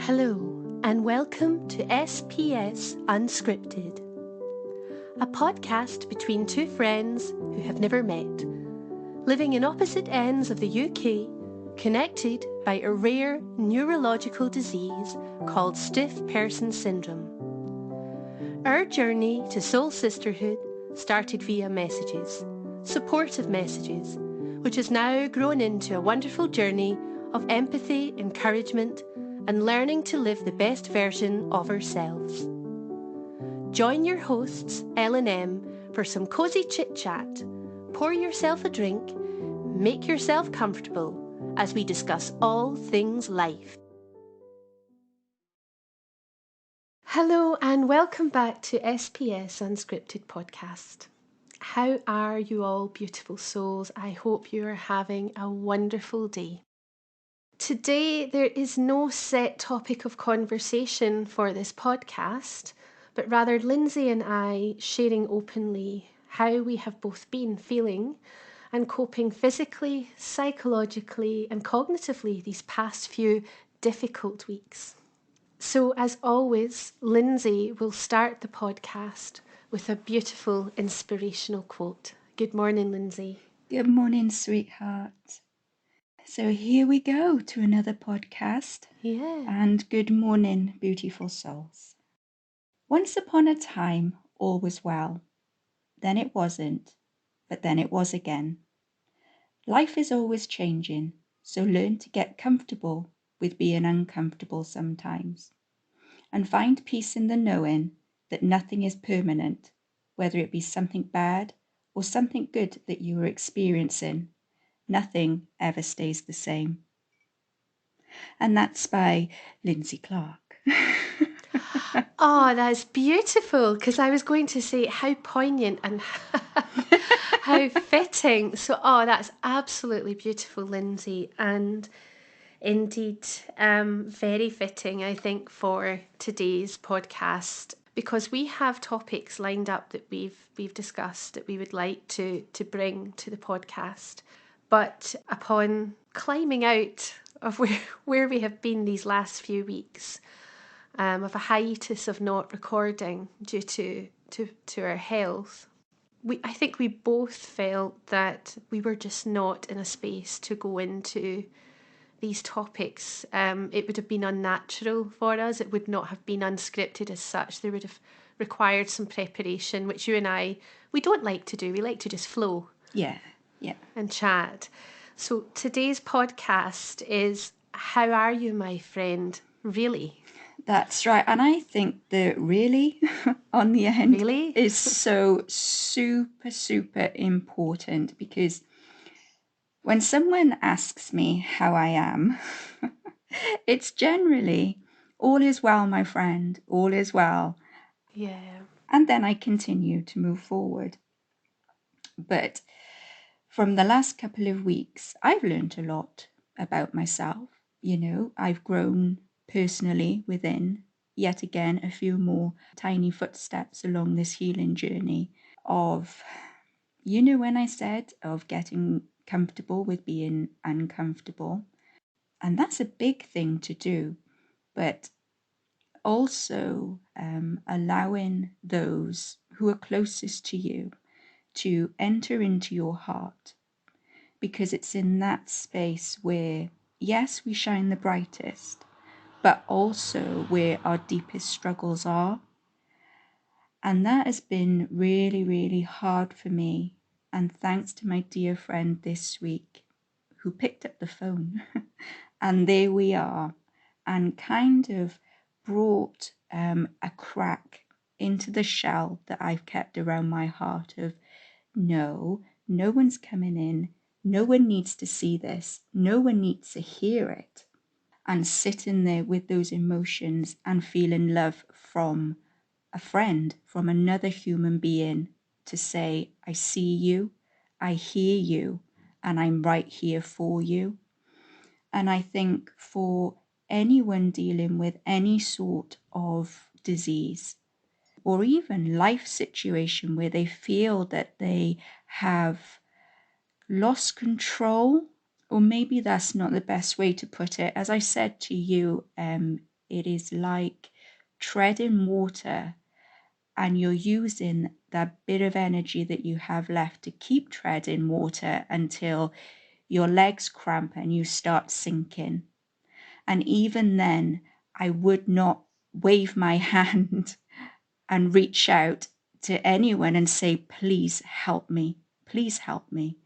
Hello, and welcome to SPS Unscripted, a podcast between two friends who have never met, living in opposite ends of the UK, connected by a rare neurological disease called stiff person syndrome. Our journey to soul sisterhood started via messages, supportive messages, which has now grown into a wonderful journey of empathy, encouragement, and learning to live the best version of ourselves. Join your hosts, L&M, for some cosy chit-chat. Pour yourself a drink, make yourself comfortable as we discuss all things life. Hello and welcome back to SPS Unscripted podcast. How are you all, beautiful souls? I hope you are having a wonderful day. Today, there is no set topic of conversation for this podcast, but rather Lindsay and I sharing openly how we have both been feeling and coping physically, psychologically, and cognitively these past few difficult weeks. So, as always, Lindsay will start the podcast with a beautiful inspirational quote. Good morning, Lindsay. Good morning, sweetheart. So here we go to another podcast. Yeah. And good morning, beautiful souls. Once upon a time, all was well. Then it wasn't, but then it was again. Life is always changing, so learn to get comfortable with being uncomfortable sometimes. And find peace in the knowing that nothing is permanent, whether it be something bad or something good that you are experiencing. Nothing ever stays the same. And that's by Lindsay Clark. Oh, that's beautiful, because I was going to say how poignant and how fitting. So, that's absolutely beautiful, Lindsay, and indeed very fitting, I think, for today's podcast, because we have topics lined up that we've discussed that we would like to bring to the podcast. But upon climbing out of where we have been these last few weeks, of a hiatus of not recording due to our health, I think we both felt that we were just not in a space to go into these topics. It would have been unnatural for us. It would not have been unscripted as such. There would have required some preparation, which you and I, we don't like to do. We like to just flow. Yeah. And chat. So today's podcast is How Are You, My Friend? Really? That's right. And I think the really on the end Really? is so super, super important, because when someone asks me how I am, it's generally, all is well, my friend, all is well. Yeah. And then I continue to move forward. But from the last couple of weeks, I've learned a lot about myself. I've grown personally within, yet again, a few more tiny footsteps along this healing journey of, when I said of getting comfortable with being uncomfortable. And that's a big thing to do, but also allowing those who are closest to you to enter into your heart, because it's in that space where, yes, we shine the brightest, but also where our deepest struggles are. And that has been really, really hard for me. And thanks to my dear friend this week who picked up the phone and there we are, and kind of brought a crack into the shell that I've kept around my heart of, no one's coming in. No one needs to see this. No one needs to hear it. And sitting there with those emotions and feeling love from a friend, from another human being, to say, I see you, I hear you, and I'm right here for you. And I think for anyone dealing with any sort of disease, or even life situation where they feel that they have lost control, or maybe that's not the best way to put it. As I said to you It is like treading water, and you're using that bit of energy that you have left to keep treading water until your legs cramp and you start sinking. And even then, I would not wave my hand and reach out to anyone and say, please help me, please help me.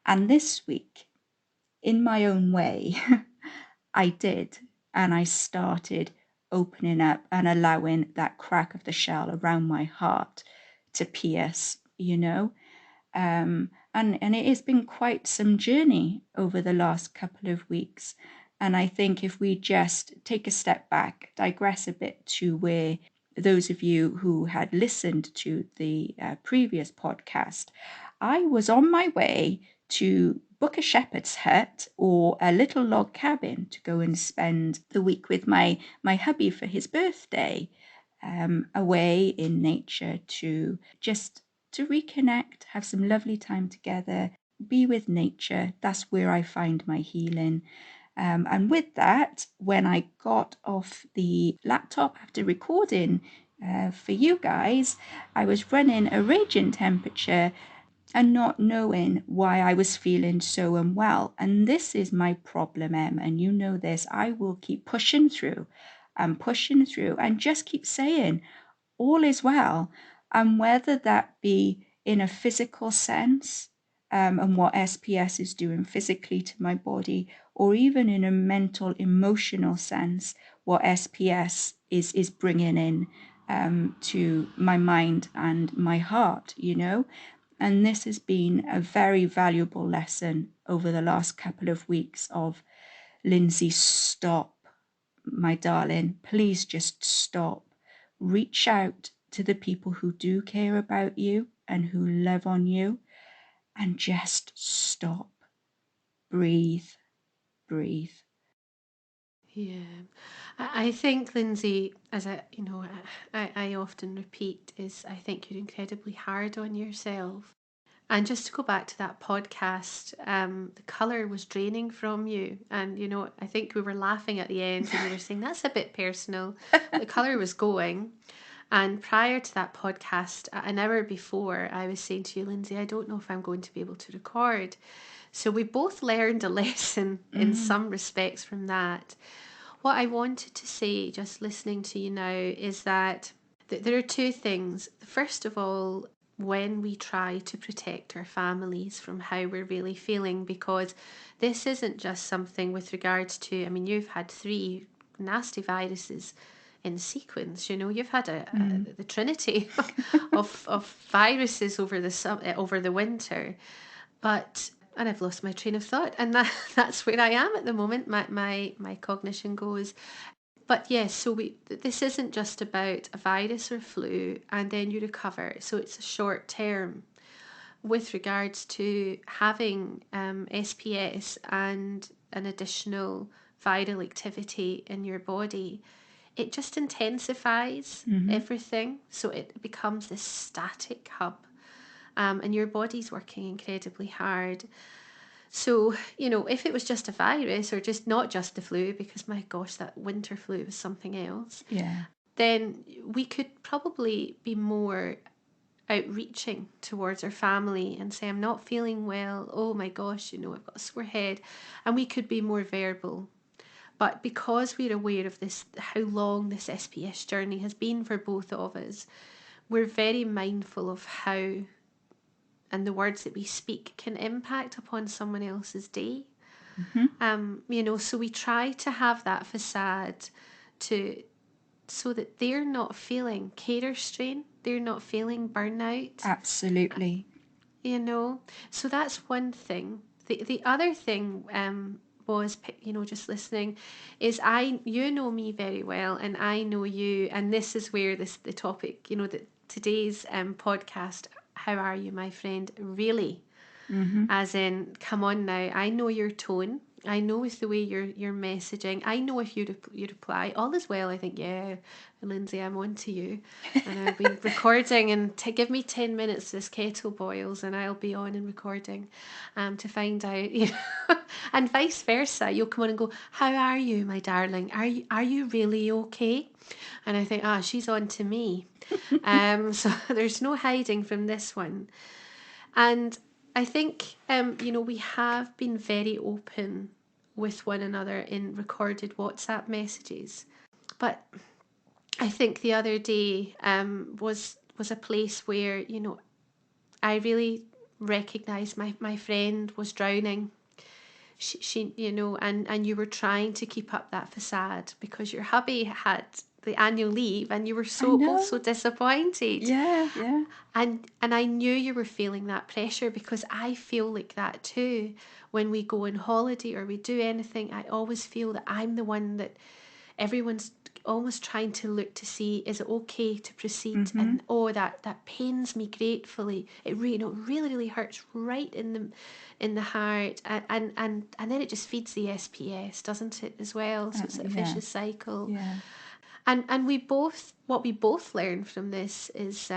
And this week, in my own way, I did. And I started opening up and allowing that crack of the shell around my heart to pierce, you know. And it has been quite some journey over the last couple of weeks. And I think if we just take a step back, digress a bit to where those of you who had listened to the previous podcast, I was on my way to book a shepherd's hut or a little log cabin to go and spend the week with my hubby for his birthday, away in nature to just to reconnect, have some lovely time together, be with nature. That's where I find my healing. And with that, when I got off the laptop after recording for you guys, I was running a raging temperature and not knowing why I was feeling so unwell. And this is my problem, Em, and you know this. I will keep pushing through and just keep saying, all is well. And whether that be in a physical sense, and what SPS is doing physically to my body, or even in a mental, emotional sense, what SPS is bringing in to my mind and my heart, you know. And this has been a very valuable lesson over the last couple of weeks of, Lindsay, stop, my darling, please just stop. Reach out to the people who do care about you and who love on you, and just stop. Breathe, breathe. Yeah, I think, Lindsay, as I often repeat, is I think you're incredibly hard on yourself. And just to go back to that podcast, the colour was draining from you. And, I think we were laughing at the end and you were saying, that's a bit personal. The colour was going. And prior to that podcast, an hour before, I was saying to you, Lindsay, I don't know if I'm going to be able to record. So we both learned a lesson in some respects from that. What I wanted to say, just listening to you now, is that there are two things. First of all, when we try to protect our families from how we're really feeling, because this isn't just something with regards to, you've had 3 nasty viruses in sequence. You've had the trinity of viruses over the winter. And I've lost my train of thought, and that's where I am at the moment. My cognition goes. But yes, so this isn't just about a virus or flu and then you recover. So it's a short term with regards to having SPS and an additional viral activity in your body. It just intensifies everything. So it becomes this static hub. And your body's working incredibly hard. So, if it was just a virus or just not just the flu, because my gosh, that winter flu was something else, Yeah. then we could probably be more outreaching towards our family and say, I'm not feeling well. Oh my gosh, I've got a sore head. And we could be more verbal. But because we're aware of this, how long this SPS journey has been for both of us, we're very mindful of how and the words that we speak can impact upon someone else's day. So we try to have that facade so that they're not feeling carer strain, they're not feeling burnout. Absolutely. So that's one thing. The other thing was, just listening, is you know me very well, and I know you, and this is where the topic, that today's podcast, how are you, my friend, really, as in, come on now, I know your tone, I know with the way you're messaging. I know if you reply, all is well. I think, yeah, Lindsay, I'm on to you, and I'll be recording. And give me 10 minutes. This kettle boils, and I'll be on and recording, to find out. And vice versa. You'll come on and go, "How are you, my darling? Are you really okay?" And I think, she's on to me. So there's no hiding from this one. And I think, we have been very open with one another in recorded WhatsApp messages. But I think the other day, was a place where, I really recognised my friend was drowning. She and you were trying to keep up that facade because your hubby had the annual leave and you were I both know. so disappointed. Yeah. And I knew you were feeling that pressure because I feel like that too. When we go on holiday or we do anything, I always feel that I'm the one that everyone's almost trying to look to see, is it okay to proceed? Mm-hmm. And that pains me gratefully. It really hurts right in the heart, and then it just feeds the SPS, doesn't it, as well? So it's a Yeah. vicious cycle. Yeah. And what we both learn from this is,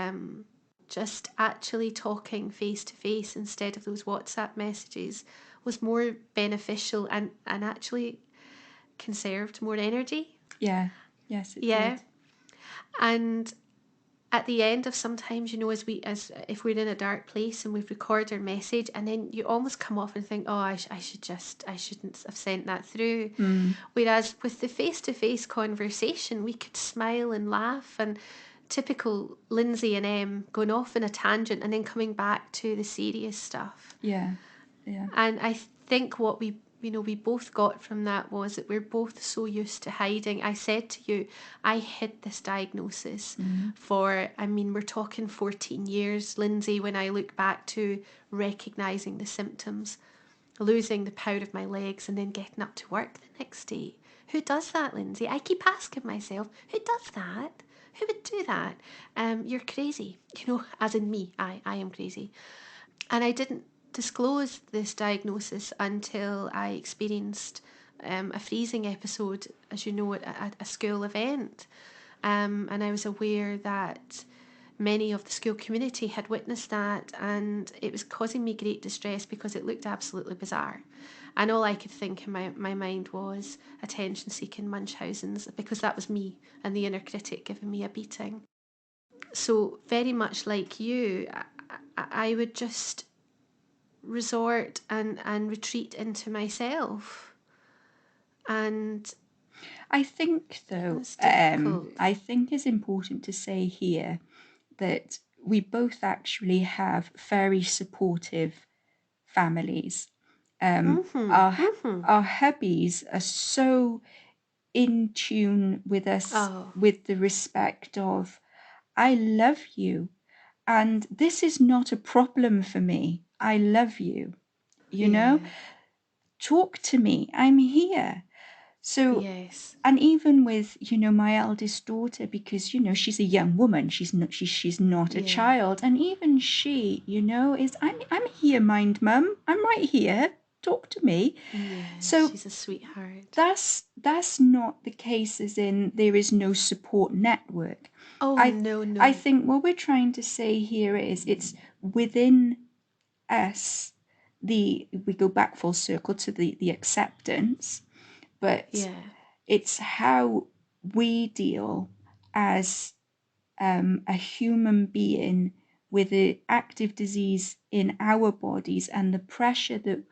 just actually talking face to face instead of those WhatsApp messages was more beneficial and actually conserved more energy. Yeah. Yes, it Yeah. did. And at the end of sometimes, as if we're in a dark place and we've recorded our message, and then you almost come off and think, oh, I shouldn't have sent that through. Whereas with the face-to-face conversation, we could smile and laugh, and typical Lindsay and Em going off in a tangent and then coming back to the serious stuff. Yeah. Yeah. And I think what we both got from that was that we're both so used to hiding. I said to you, I hid this diagnosis for, we're talking 14 years, Lindsay, when I look back to recognising the symptoms, losing the power of my legs and then getting up to work the next day. Who does that, Lindsay? I keep asking myself, who does that? Who would do that? You're crazy, as in me. I am crazy. And I didn't disclose this diagnosis until I experienced, a freezing episode, as you know, at a school event. And I was aware that many of the school community had witnessed that, and it was causing me great distress because it looked absolutely bizarre. And all I could think in my mind was attention seeking Munchausen's, because that was me and the inner critic giving me a beating. So, very much like you, I would just resort and retreat into myself. And I think, though, it's difficult. I think it's important to say here that we both actually have very supportive families. Our hubbies are so in tune with us, Oh, with the respect of, I love you, and this is not a problem for me. I love you. You know, yeah, talk to me. I'm here. So, yes, and even with, my eldest daughter, because, she's a young woman, she's not a yeah, child, and even she, is, I'm here, mind, mum, I'm right here, talk to me. yeah. So She's a sweetheart. that's not the case, as in there is no support network. Oh, I no, I no. think what we're trying to say here is it's within us. We go back full circle to the acceptance, but Yeah, it's how we deal as, a human being with an active disease in our bodies, and the pressure that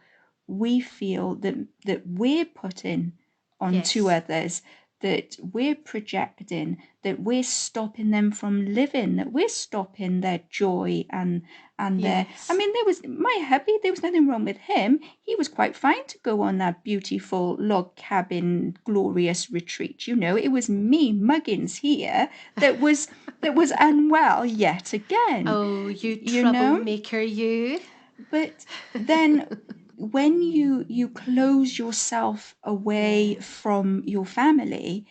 we feel that we're putting onto yes, others, that we're projecting, that we're stopping them from living, that we're stopping their joy and their, yes. there was my hubby, there was nothing wrong with him. He was quite fine to go on that beautiful log cabin glorious retreat. It was me, Muggins, here that was unwell yet again. Oh, you you know troublemaker, you. but then when you close yourself away Yeah, from your family,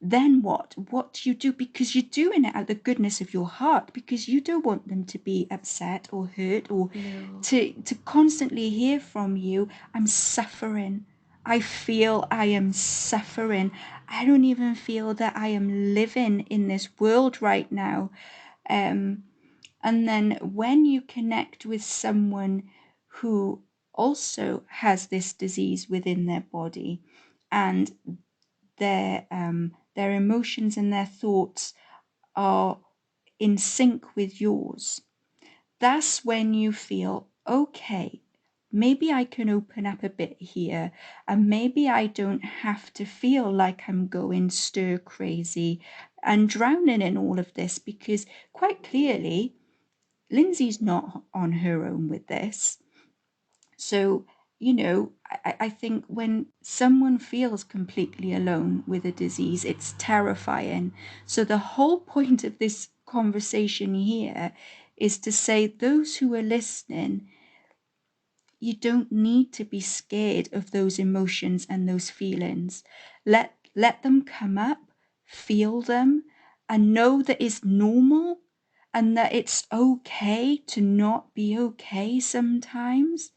then what do you do? Because you're doing it out of the goodness of your heart, because you don't want them to be upset or hurt, or no. to constantly hear from you, I'm suffering, I feel I am suffering. I don't even feel that I am living in this world right now. And then when you connect with someone who also has this disease within their body, and their emotions and their thoughts are in sync with yours, that's when you feel, okay, maybe I can open up a bit here, and maybe I don't have to feel like I'm going stir crazy and drowning in all of this, because quite clearly Lindsay's not on her own with this. So, I think when someone feels completely alone with a disease, it's terrifying. So the whole point of this conversation here is to say, those who are listening, you don't need to be scared of those emotions and those feelings. Let them come up, feel them, and know that it's normal and that it's okay to not be okay sometimes.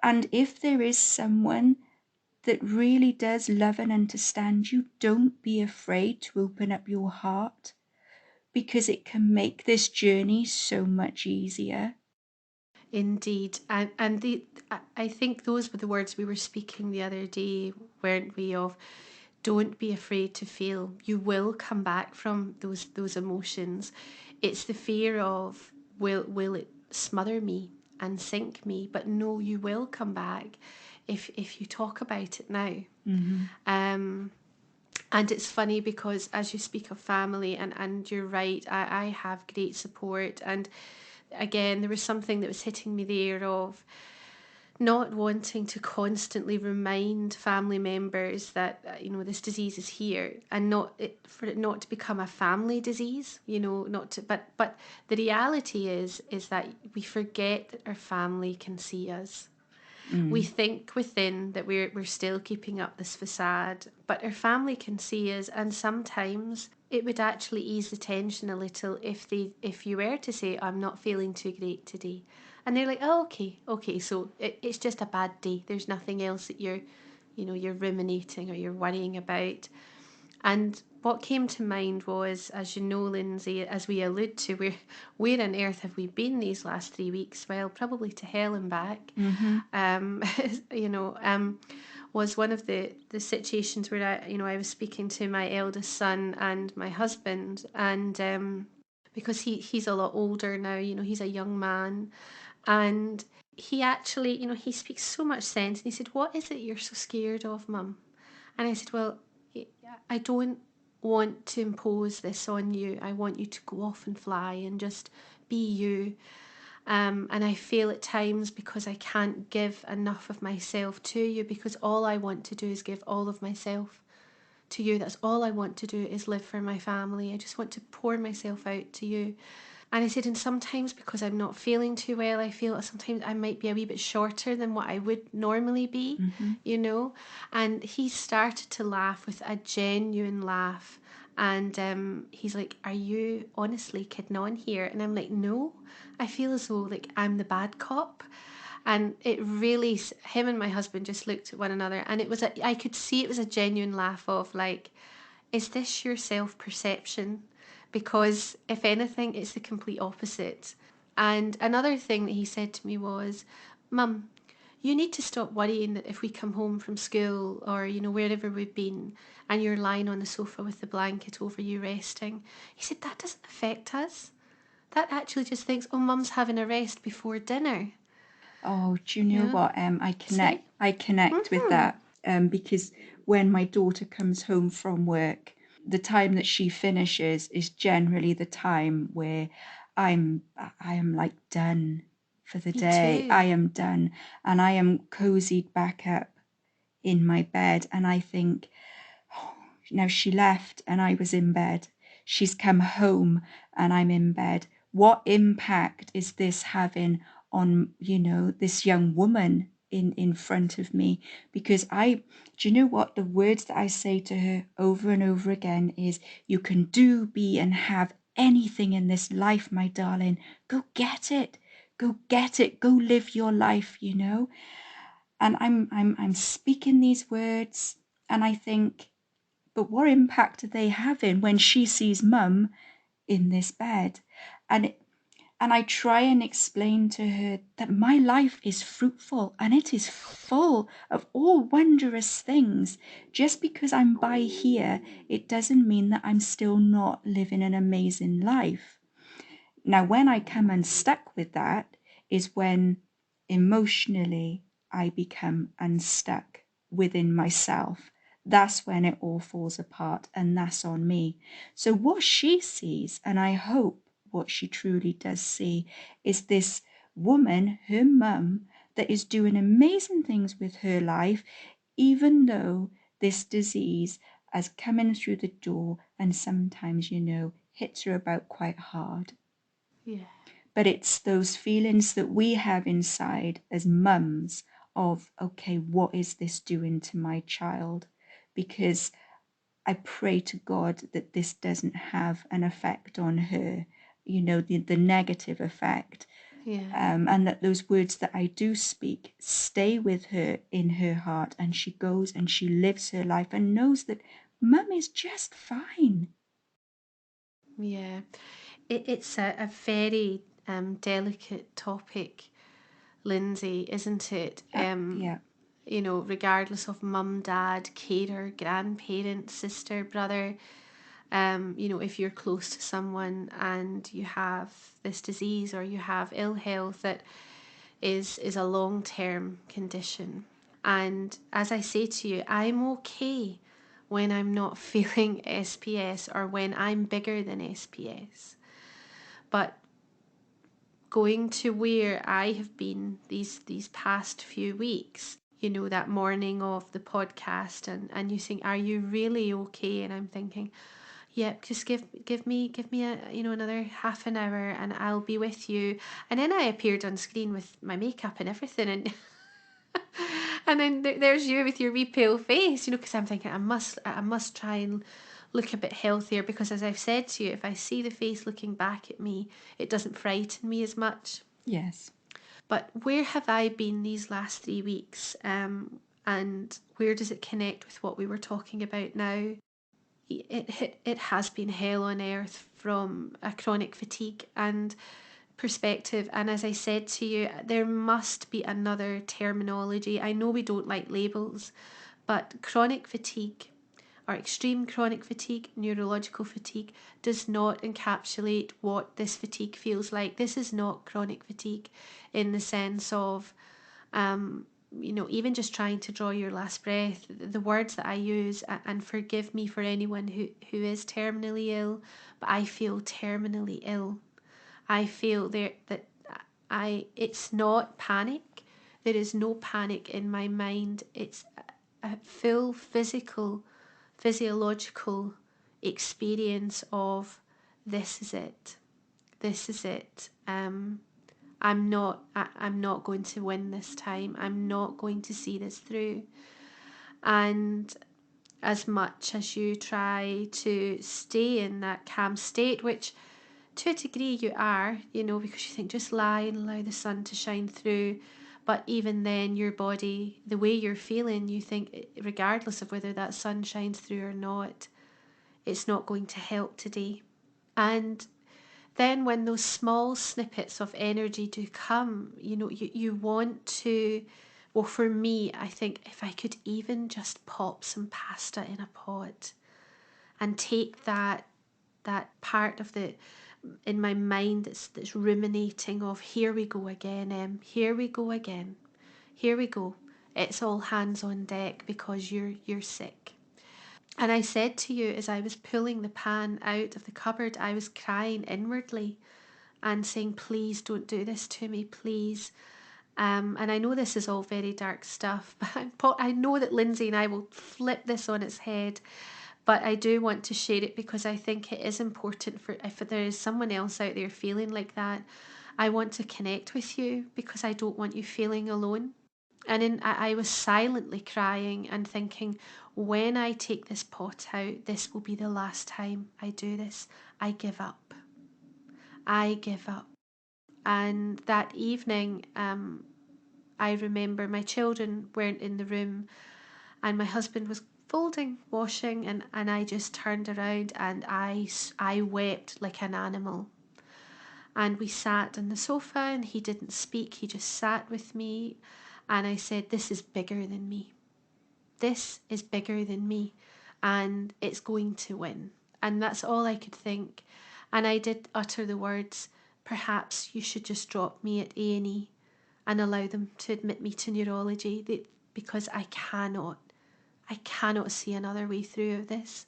And if there is someone that really does love and understand you, don't be afraid to open up your heart, because it can make this journey so much easier. Indeed, and I think those were the words we were speaking the other day, weren't we? Of don't be afraid to feel. You will come back from those emotions. It's the fear of will it smother me and sink me? But no, you will come back if you talk about it now. Mm-hmm. And it's funny because as you speak of family, and you're right, I have great support. And again, there was something that was hitting me there of not wanting to constantly remind family members that this disease is here, and for it not to become a family disease, not to, but the reality is that we forget that our family can see us. We think within that we're still keeping up this facade, but our family can see us, and sometimes it would actually ease the tension a little if you were to say, I'm not feeling too great today. And they're like, oh, okay, so it's just a bad day. There's nothing else that you're ruminating or you're worrying about. And what came to mind was, as you know, Lindsay, as we allude to, where on earth have we been these last 3 weeks? Well, probably to hell and back. Mm-hmm. Um, was one of the situations where I was speaking to my eldest son and my husband, and because he's a lot older now, he's a young man, and he actually, he speaks so much sense, and he said, "What is it you're so scared of, Mum?" And I said, "Well, I don't want to impose this on you. I want you to go off and fly and just be you. And I feel at times because I can't give enough of myself to you, because all I want to do is give all of myself to you. That's all I want to do, is live for my family. I just want to pour myself out to you." And I said, and sometimes because I'm not feeling too well, I feel sometimes I might be a wee bit shorter than what I would normally be, Mm-hmm. And he started to laugh, with a genuine laugh. And he's like, "Are you honestly kidding on here?" And I'm like, "No, I feel as though like I'm the bad cop." And it really, him and my husband just looked at one another, and I could see it was a genuine laugh of like, is this your self-perception? Because if anything, it's the complete opposite. And another thing that he said to me was, "Mum, you need to stop worrying that if we come home from school, or wherever we've been, and you're lying on the sofa with the blanket over you resting." He said, "That doesn't affect us. That actually just thinks, oh, Mum's having a rest before dinner." Oh, do you know Yeah. what? See? I connect with that. Because when my daughter comes home from work, the time that she finishes is generally the time where I am like done for the Me day. too. I am done, and I am cozied back up in my bed, and I think, oh, now she left and I was in bed. She's come home and I'm in bed. What impact is this having on, this young woman in front of me? Because do you know what? The words that I say to her over and over again is, you can do, be, and have anything in this life, my darling. Go get it. Go get it. Go live your life, And I'm speaking these words, and I think, but what impact are they having when she sees mum in this bed? And I try and explain to her that my life is fruitful and it is full of all wondrous things. Just because I'm by here, it doesn't mean that I'm still not living an amazing life. Now, when I come unstuck with that is when emotionally I become unstuck within myself. That's when it all falls apart, and that's on me. So, what she sees, and I hope what she truly does see, is this woman, her mum, that is doing amazing things with her life, even though this disease has come in through the door and sometimes, hits her about quite hard. Yeah. But it's those feelings that we have inside as mums of, okay, what is this doing to my child? Because I pray to God that this doesn't have an effect on her, the negative effect. Yeah. And that those words that I do speak stay with her in her heart, and she goes and she lives her life and knows that mum is just fine. Yeah. It's a very delicate topic, Lindsay, isn't it? Yeah. Regardless of mum, dad, carer, grandparent, sister, brother, if you're close to someone and you have this disease or you have ill health that is a long-term condition. And as I say to you, I'm okay when I'm not feeling SPS or when I'm bigger than SPS. But going to where I have been these past few weeks, that morning of the podcast, and you think, are you really okay? And I'm thinking, yep, just give me another half an hour and I'll be with you. And then I appeared on screen with my makeup and everything, and and then there's you with your wee pale face, because I'm thinking I must try and look a bit healthier, because as I've said to you, if I see the face looking back at me, it doesn't frighten me as much. Yes. But where have I been these last 3 weeks? And where does it connect with what we were talking about now? It has been hell on earth from a chronic fatigue and perspective. And as I said to you, there must be another terminology. I know we don't like labels, but chronic fatigue or extreme chronic fatigue, neurological fatigue, does not encapsulate what this fatigue feels like. This is not chronic fatigue in the sense of, even just trying to draw your last breath. The words that I use, and forgive me for anyone who is terminally ill, but I feel terminally ill. I feel it's not panic. There is no panic in my mind. It's a full physiological experience of, this is it. This is it. I'm not going to win this time. I'm not going to see this through. And as much as you try to stay in that calm state, which to a degree you are, because you think, just lie and allow the sun to shine through. But even then, your body, the way you're feeling, you think, regardless of whether that sun shines through or not, it's not going to help today. And then when those small snippets of energy do come, you want to, well, for me, I think if I could even just pop some pasta in a pot and take that part of the in my mind that's ruminating of, here we go again, here we go again, here we go, it's all hands on deck because you're sick. And I said to you, as I was pulling the pan out of the cupboard, I was crying inwardly and saying, please don't do this to me, please. And I know this is all very dark stuff, but I know that Lindsay and I will flip this on its head. But I do want to share it because I think it is important, for if there is someone else out there feeling like that, I want to connect with you because I don't want you feeling alone. And I was silently crying and thinking, when I take this pot out, this will be the last time I do this. I give up. I give up. And that evening, I remember my children weren't in the room and my husband was folding, washing, and I just turned around and I wept like an animal. And we sat on the sofa and he didn't speak, he just sat with me. And I said, this is bigger than me. This is bigger than me and it's going to win. And that's all I could think. And I did utter the words, perhaps you should just drop me at A&E and allow them to admit me to neurology, because I cannot see another way through this.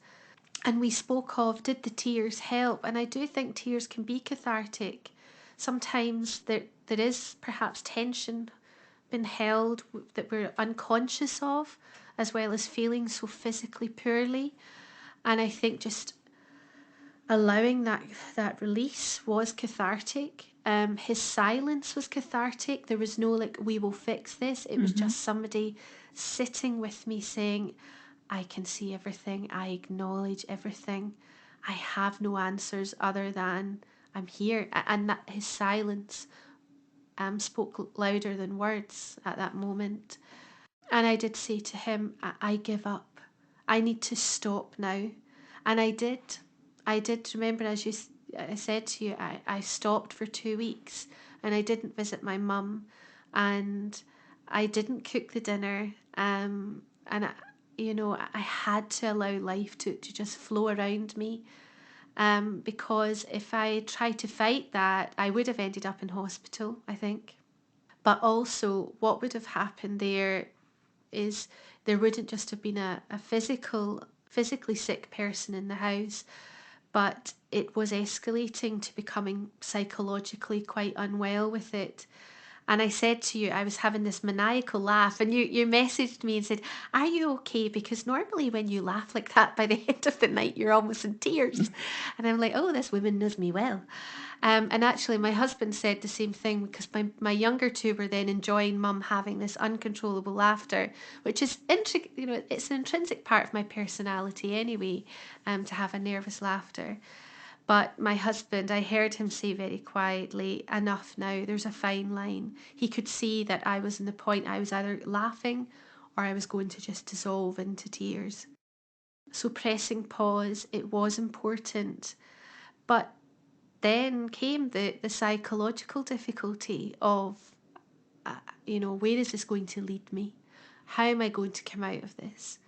And we spoke of, did the tears help? And I do think tears can be cathartic. Sometimes there is perhaps tension been held that we're unconscious of, as well as feeling so physically poorly. And I think just allowing that release was cathartic. His silence was cathartic. There was no like, we will fix this. It was just somebody sitting with me saying, I can see everything. I acknowledge everything. I have no answers other than I'm here. And that his silence spoke louder than words at that moment. And I did say to him, I give up. I need to stop now. And I did. I did remember, as I said to you, I stopped for 2 weeks and I didn't visit my mum and I didn't cook the dinner. And I had to allow life to just flow around me. Because if I tried to fight that, I would have ended up in hospital, I think. But also, what would have happened there is there wouldn't just have been a physically sick person in the house, but it was escalating to becoming psychologically quite unwell with it. And I said to you, I was having this maniacal laugh, and you messaged me and said, are you okay? Because normally when you laugh like that, by the end of the night, you're almost in tears. And I'm like, oh, this woman knows me well. And actually, my husband said the same thing, because my younger two were then enjoying mum having this uncontrollable laughter, which is, it's an intrinsic part of my personality anyway, to have a nervous laughter. But my husband, I heard him say very quietly, enough now, there's a fine line. He could see that I was in the point I was either laughing or I was going to just dissolve into tears. So pressing pause, it was important. But then came the psychological difficulty of, where is this going to lead me? How am I going to come out of this?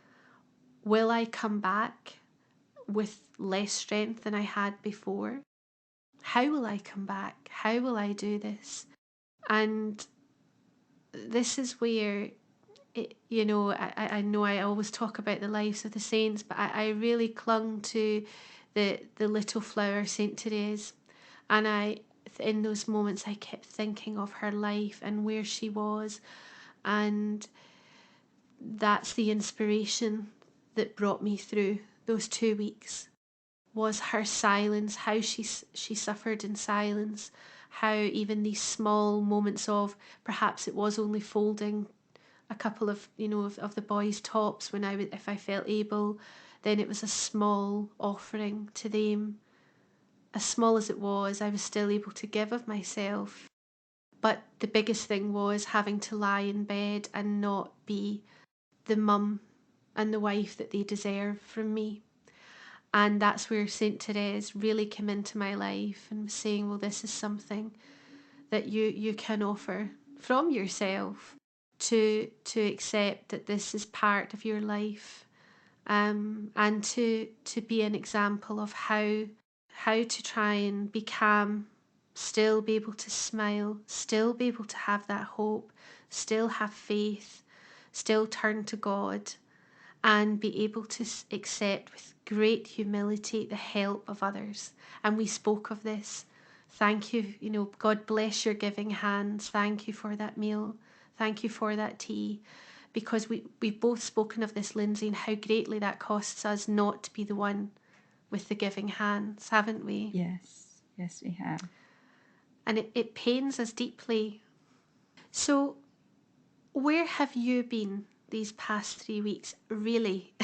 Will I come back with less strength than I had before? How will I come back? How will I do this? And this is where, I know I always talk about the lives of the saints, but I really clung to the little flower, Saint Therese. And in those moments, I kept thinking of her life and where she was. And that's the inspiration that brought me through those 2 weeks, was her silence, how she suffered in silence, how even these small moments of, perhaps it was only folding a couple of, of the boys' tops when if I felt able, then it was a small offering to them. As small as it was, I was still able to give of myself. But the biggest thing was having to lie in bed and not be the mum and the wife that they deserve from me. And that's where St. Therese really came into my life and was saying, well, this is something that you can offer from yourself, to accept that this is part of your life, and to be an example of how to try and be calm, still be able to smile, still be able to have that hope, still have faith, still turn to God, and be able to accept with great humility the help of others. And we spoke of this. Thank you, God bless your giving hands. Thank you for that meal. Thank you for that tea. Because we've both spoken of this, Lindsay, and how greatly that costs us not to be the one with the giving hands, haven't we? Yes, we have. And it pains us deeply. So where have you been these past 3 weeks, really?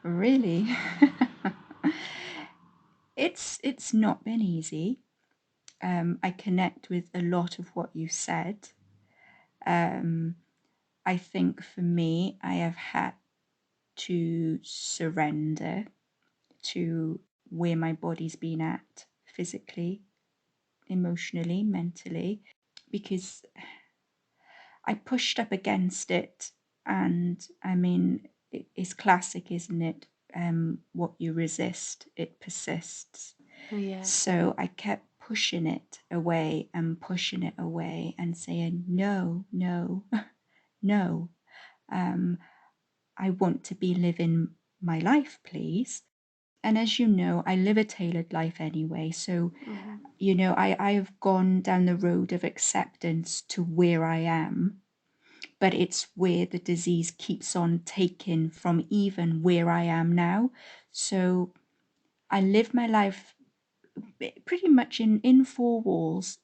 Really? It's not been easy. I connect with a lot of what you said. I think for me, I have had to surrender to where my body's been at physically, emotionally, mentally, because I pushed up against it. And I mean, it's classic, isn't it? What you resist, it persists. Yeah. So I kept pushing it away and saying, no, no, no. I want to be living my life, please. And as you know, I live a tailored life anyway. So, I have gone down the road of acceptance to where I am, but it's where the disease keeps on taking from even where I am now. So I live my life pretty much in four walls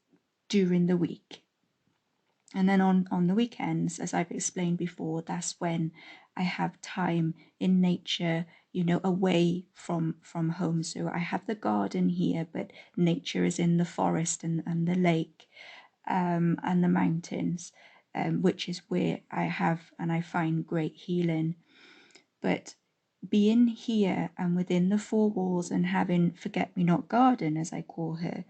during the week. And then on the weekends, as I've explained before, that's when I have time in nature, away from home. So I have the garden here, but nature is in the forest and the lake, and the mountains, which is where I have and I find great healing. But being here and within the four walls and having Forget-Me-Not Garden, as I call her,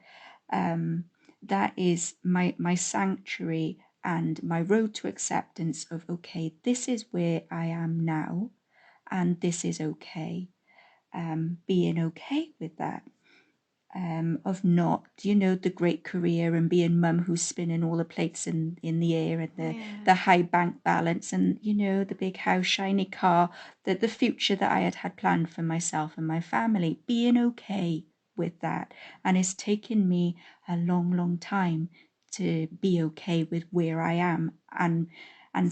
that is my sanctuary and my road to acceptance of, okay, this is where I am now, and this is okay. Being okay with that. Of not, the great career and being mum who's spinning all the plates in the air and the high bank balance and, the big house, shiny car, the future that I had planned for myself and my family, being okay with that. And it's taken me a long, long time to be okay with where I am and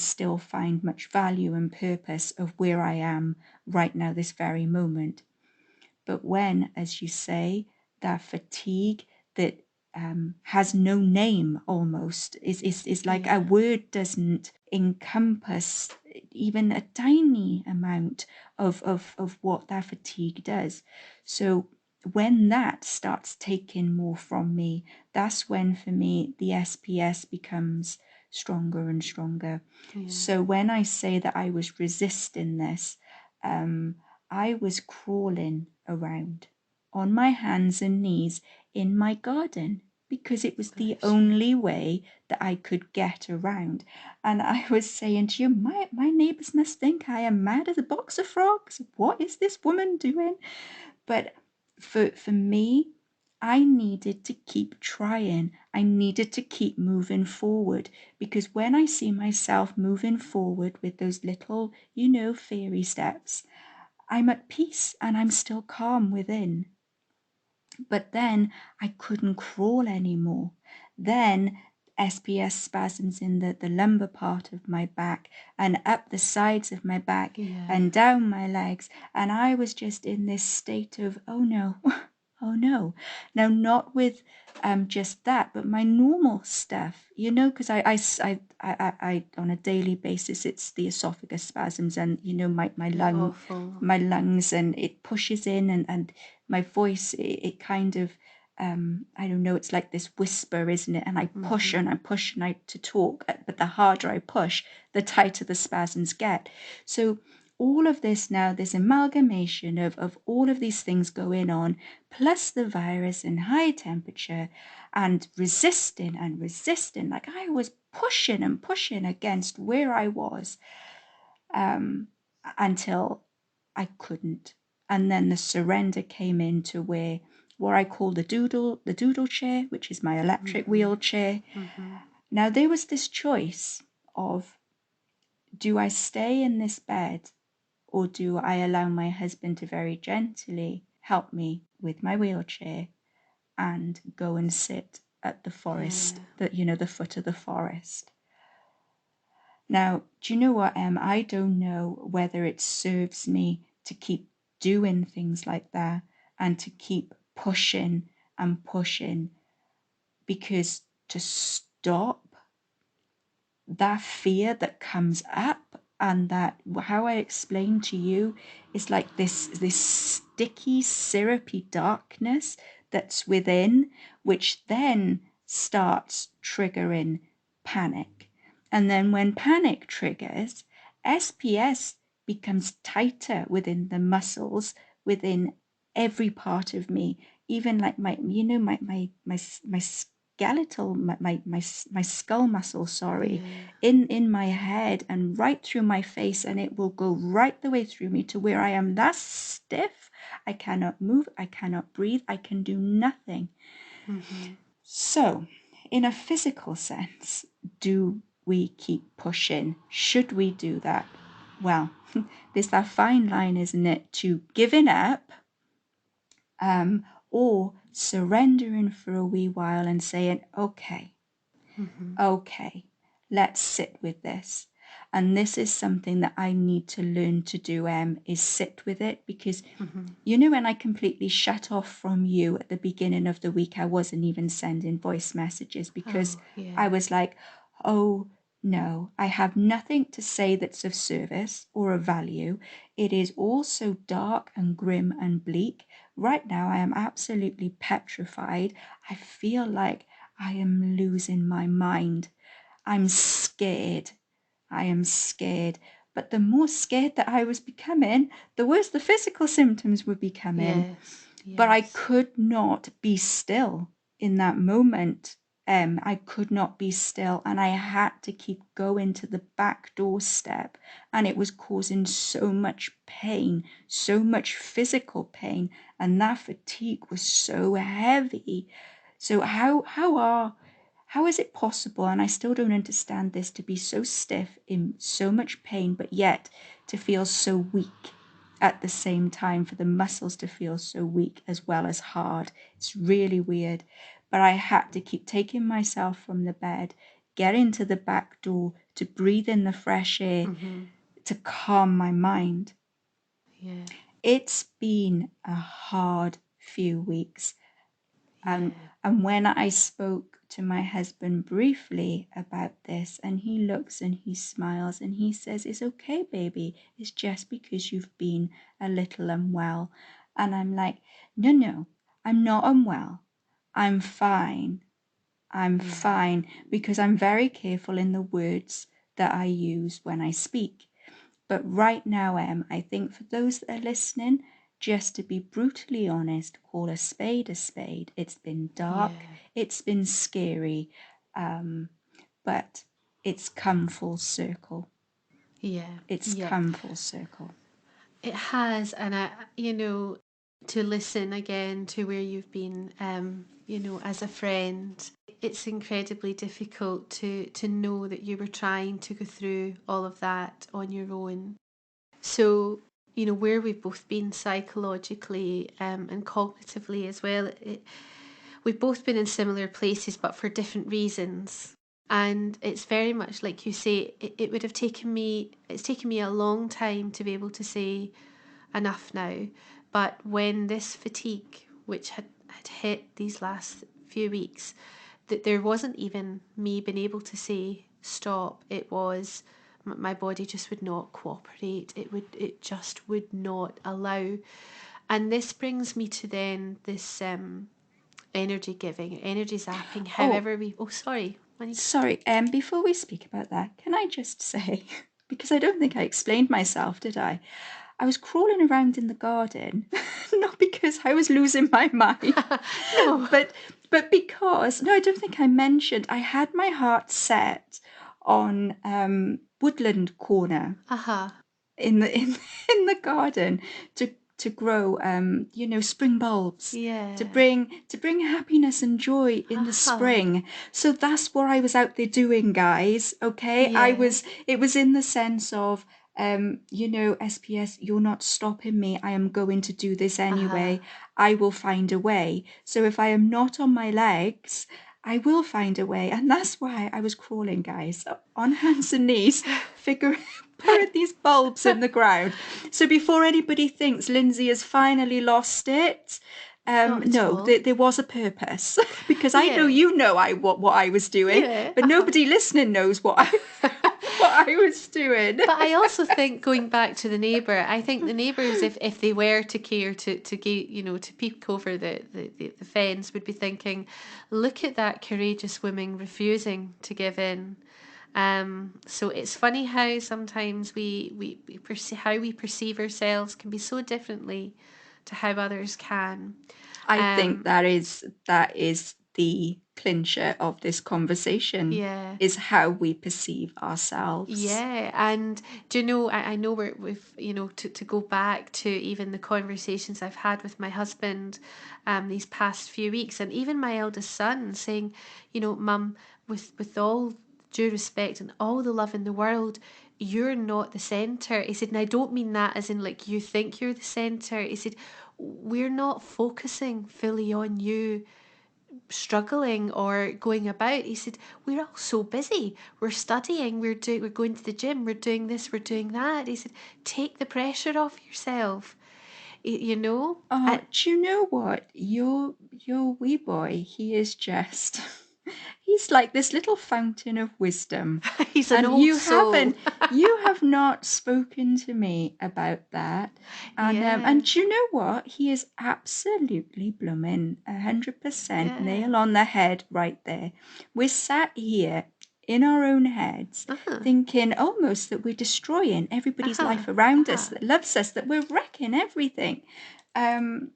still find much value and purpose of where I am right now, this very moment. But when, as you say, that fatigue that has no name almost is like a word doesn't encompass even a tiny amount of what that fatigue does. So when that starts taking more from me, that's when for me the SPS becomes stronger and stronger. So when I say that I was resisting this, I was crawling around on my hands and knees in my garden because it was the only way that I could get around. And I was saying to you, my neighbours must think I am mad as a box of frogs. What is this woman doing? But for me, I needed to keep trying. I needed to keep moving forward, because when I see myself moving forward with those little, fairy steps, I'm at peace and I'm still calm within. But then I couldn't crawl anymore. Then SPS spasms in the lumbar part of my back and up the sides of my back and down my legs. And I was just in this state of, oh no, oh no. Now, not with just that, but my normal stuff, because I on a daily basis, it's the esophagus spasms and, my lungs, and it pushes in and my voice, it kind of, I don't know, it's like this whisper, isn't it? And I push and I push and I to talk, but the harder I push, the tighter the spasms get. So all of this now, this amalgamation of all of these things going on, plus the virus and high temperature and resisting, like I was pushing and pushing against where I was, until I couldn't. And then the surrender came into where what I call the doodle chair, which is my electric wheelchair. Now there was this choice of, do I stay in this bed, or do I allow my husband to very gently help me with my wheelchair and go and sit at the forest, the foot of the forest? Now, do you know what, I don't know whether it serves me to keep doing things like that and to keep pushing and pushing, because to stop that fear that comes up, and that, how I explained to you, is like this sticky, syrupy darkness that's within, which then starts triggering panic. And then when panic triggers, SPS becomes tighter within the muscles, within every part of me, even like my skeletal, my skull muscle, sorry, in my head and right through my face, and it will go right the way through me to where I am that stiff. I cannot move, I cannot breathe, I can do nothing. So, in a physical sense, do we keep pushing? Should we do that? Well, there's that fine line, isn't it, to giving up or surrendering for a wee while and saying, okay, let's sit with this. And this is something that I need to learn to do, is sit with it, because when I completely shut off from you at the beginning of the week, I wasn't even sending voice messages because I was like, oh no, I have nothing to say that's of service or of value. It is all so dark and grim and bleak. Right now, I am absolutely petrified. I feel like I am losing my mind. I'm scared. I am scared. But the more scared that I was becoming, the worse the physical symptoms were becoming. But I could not be still in that moment. I could not be still, and I had to keep going to the back doorstep, and it was causing so much pain, so much physical pain, and that fatigue was so heavy. So how is it possible, and I still don't understand this, to be so stiff in so much pain, but yet to feel so weak at the same time, for the muscles to feel so weak as well as hard? It's really weird. But I had to keep taking myself from the bed, get into the back door to breathe in the fresh air, to calm my mind. It's been a hard few weeks. And when I spoke to my husband briefly about this, and he looks and he smiles and he says, it's okay, baby. It's just because you've been a little unwell. And I'm like, no, I'm not unwell. I'm fine. I'm fine, because I'm very careful in the words that I use when I speak. But right now, I think for those that are listening, just to be brutally honest, call a spade a spade. It's been dark, it's been scary, but it's come full circle. It's come full circle. It has, and to listen again to where you've been, as a friend, it's incredibly difficult to know that you were trying to go through all of that on your own. So, where we've both been psychologically and cognitively as well, we've both been in similar places, but for different reasons. And it's very much like you say, it would have taken me, it's taken me a long time to be able to say enough now. But when this fatigue, which had hit these last few weeks, that there wasn't even me being able to say stop. It was my body just would not cooperate. It just would not allow. And this brings me to then this energy giving, energy zapping, however we... Oh, sorry. Sorry, before we speak about that, can I just say, because I don't think I explained myself, did I? I was crawling around in the garden, not because I was losing my mind, No. but because, no, I don't think I mentioned, I had my heart set on woodland corner in the garden to grow spring bulbs, to bring happiness and joy in the spring. So that's what I was out there doing, guys. Okay, it was in the sense of SPS, you're not stopping me. I am going to do this anyway. I will find a way. So if I am not on my legs, I will find a way. And that's why I was crawling, guys, on hands and knees, putting these bulbs in the ground. So before anybody thinks Lindsay has finally lost it, no, there was a purpose, because I know what I was doing, but nobody listening knows what I was doing. But I also think, going back to the neighbour, I think the neighbours, if they were to care to peek over the fence, would be thinking, look at that courageous woman refusing to give in. So it's funny how sometimes we how we perceive ourselves can be so differently to how others can. I think that is the clincher of this conversation, Yeah. is how we perceive ourselves. Yeah, and do you know, I know we've, to go back to even the conversations I've had with my husband these past few weeks, and even my eldest son saying, Mum, with all due respect and all the love in the world, you're not the centre. He said, and I don't mean that as in like you think you're the centre. He said, we're not focusing fully on you struggling or going about. He said, we're all so busy. We're studying, we're going to the gym, we're doing this, we're doing that. He said, take the pressure off yourself. You know? Oh, do you know what? Your wee boy, he is just he's like this little fountain of wisdom. He's an And old soul. you have not spoken to me about that. Yeah. And do you know what? He is absolutely blooming 100% Yeah. nail on the head right there. We're sat here in our own heads, thinking almost that we're destroying everybody's life around us that loves us, that we're wrecking everything. And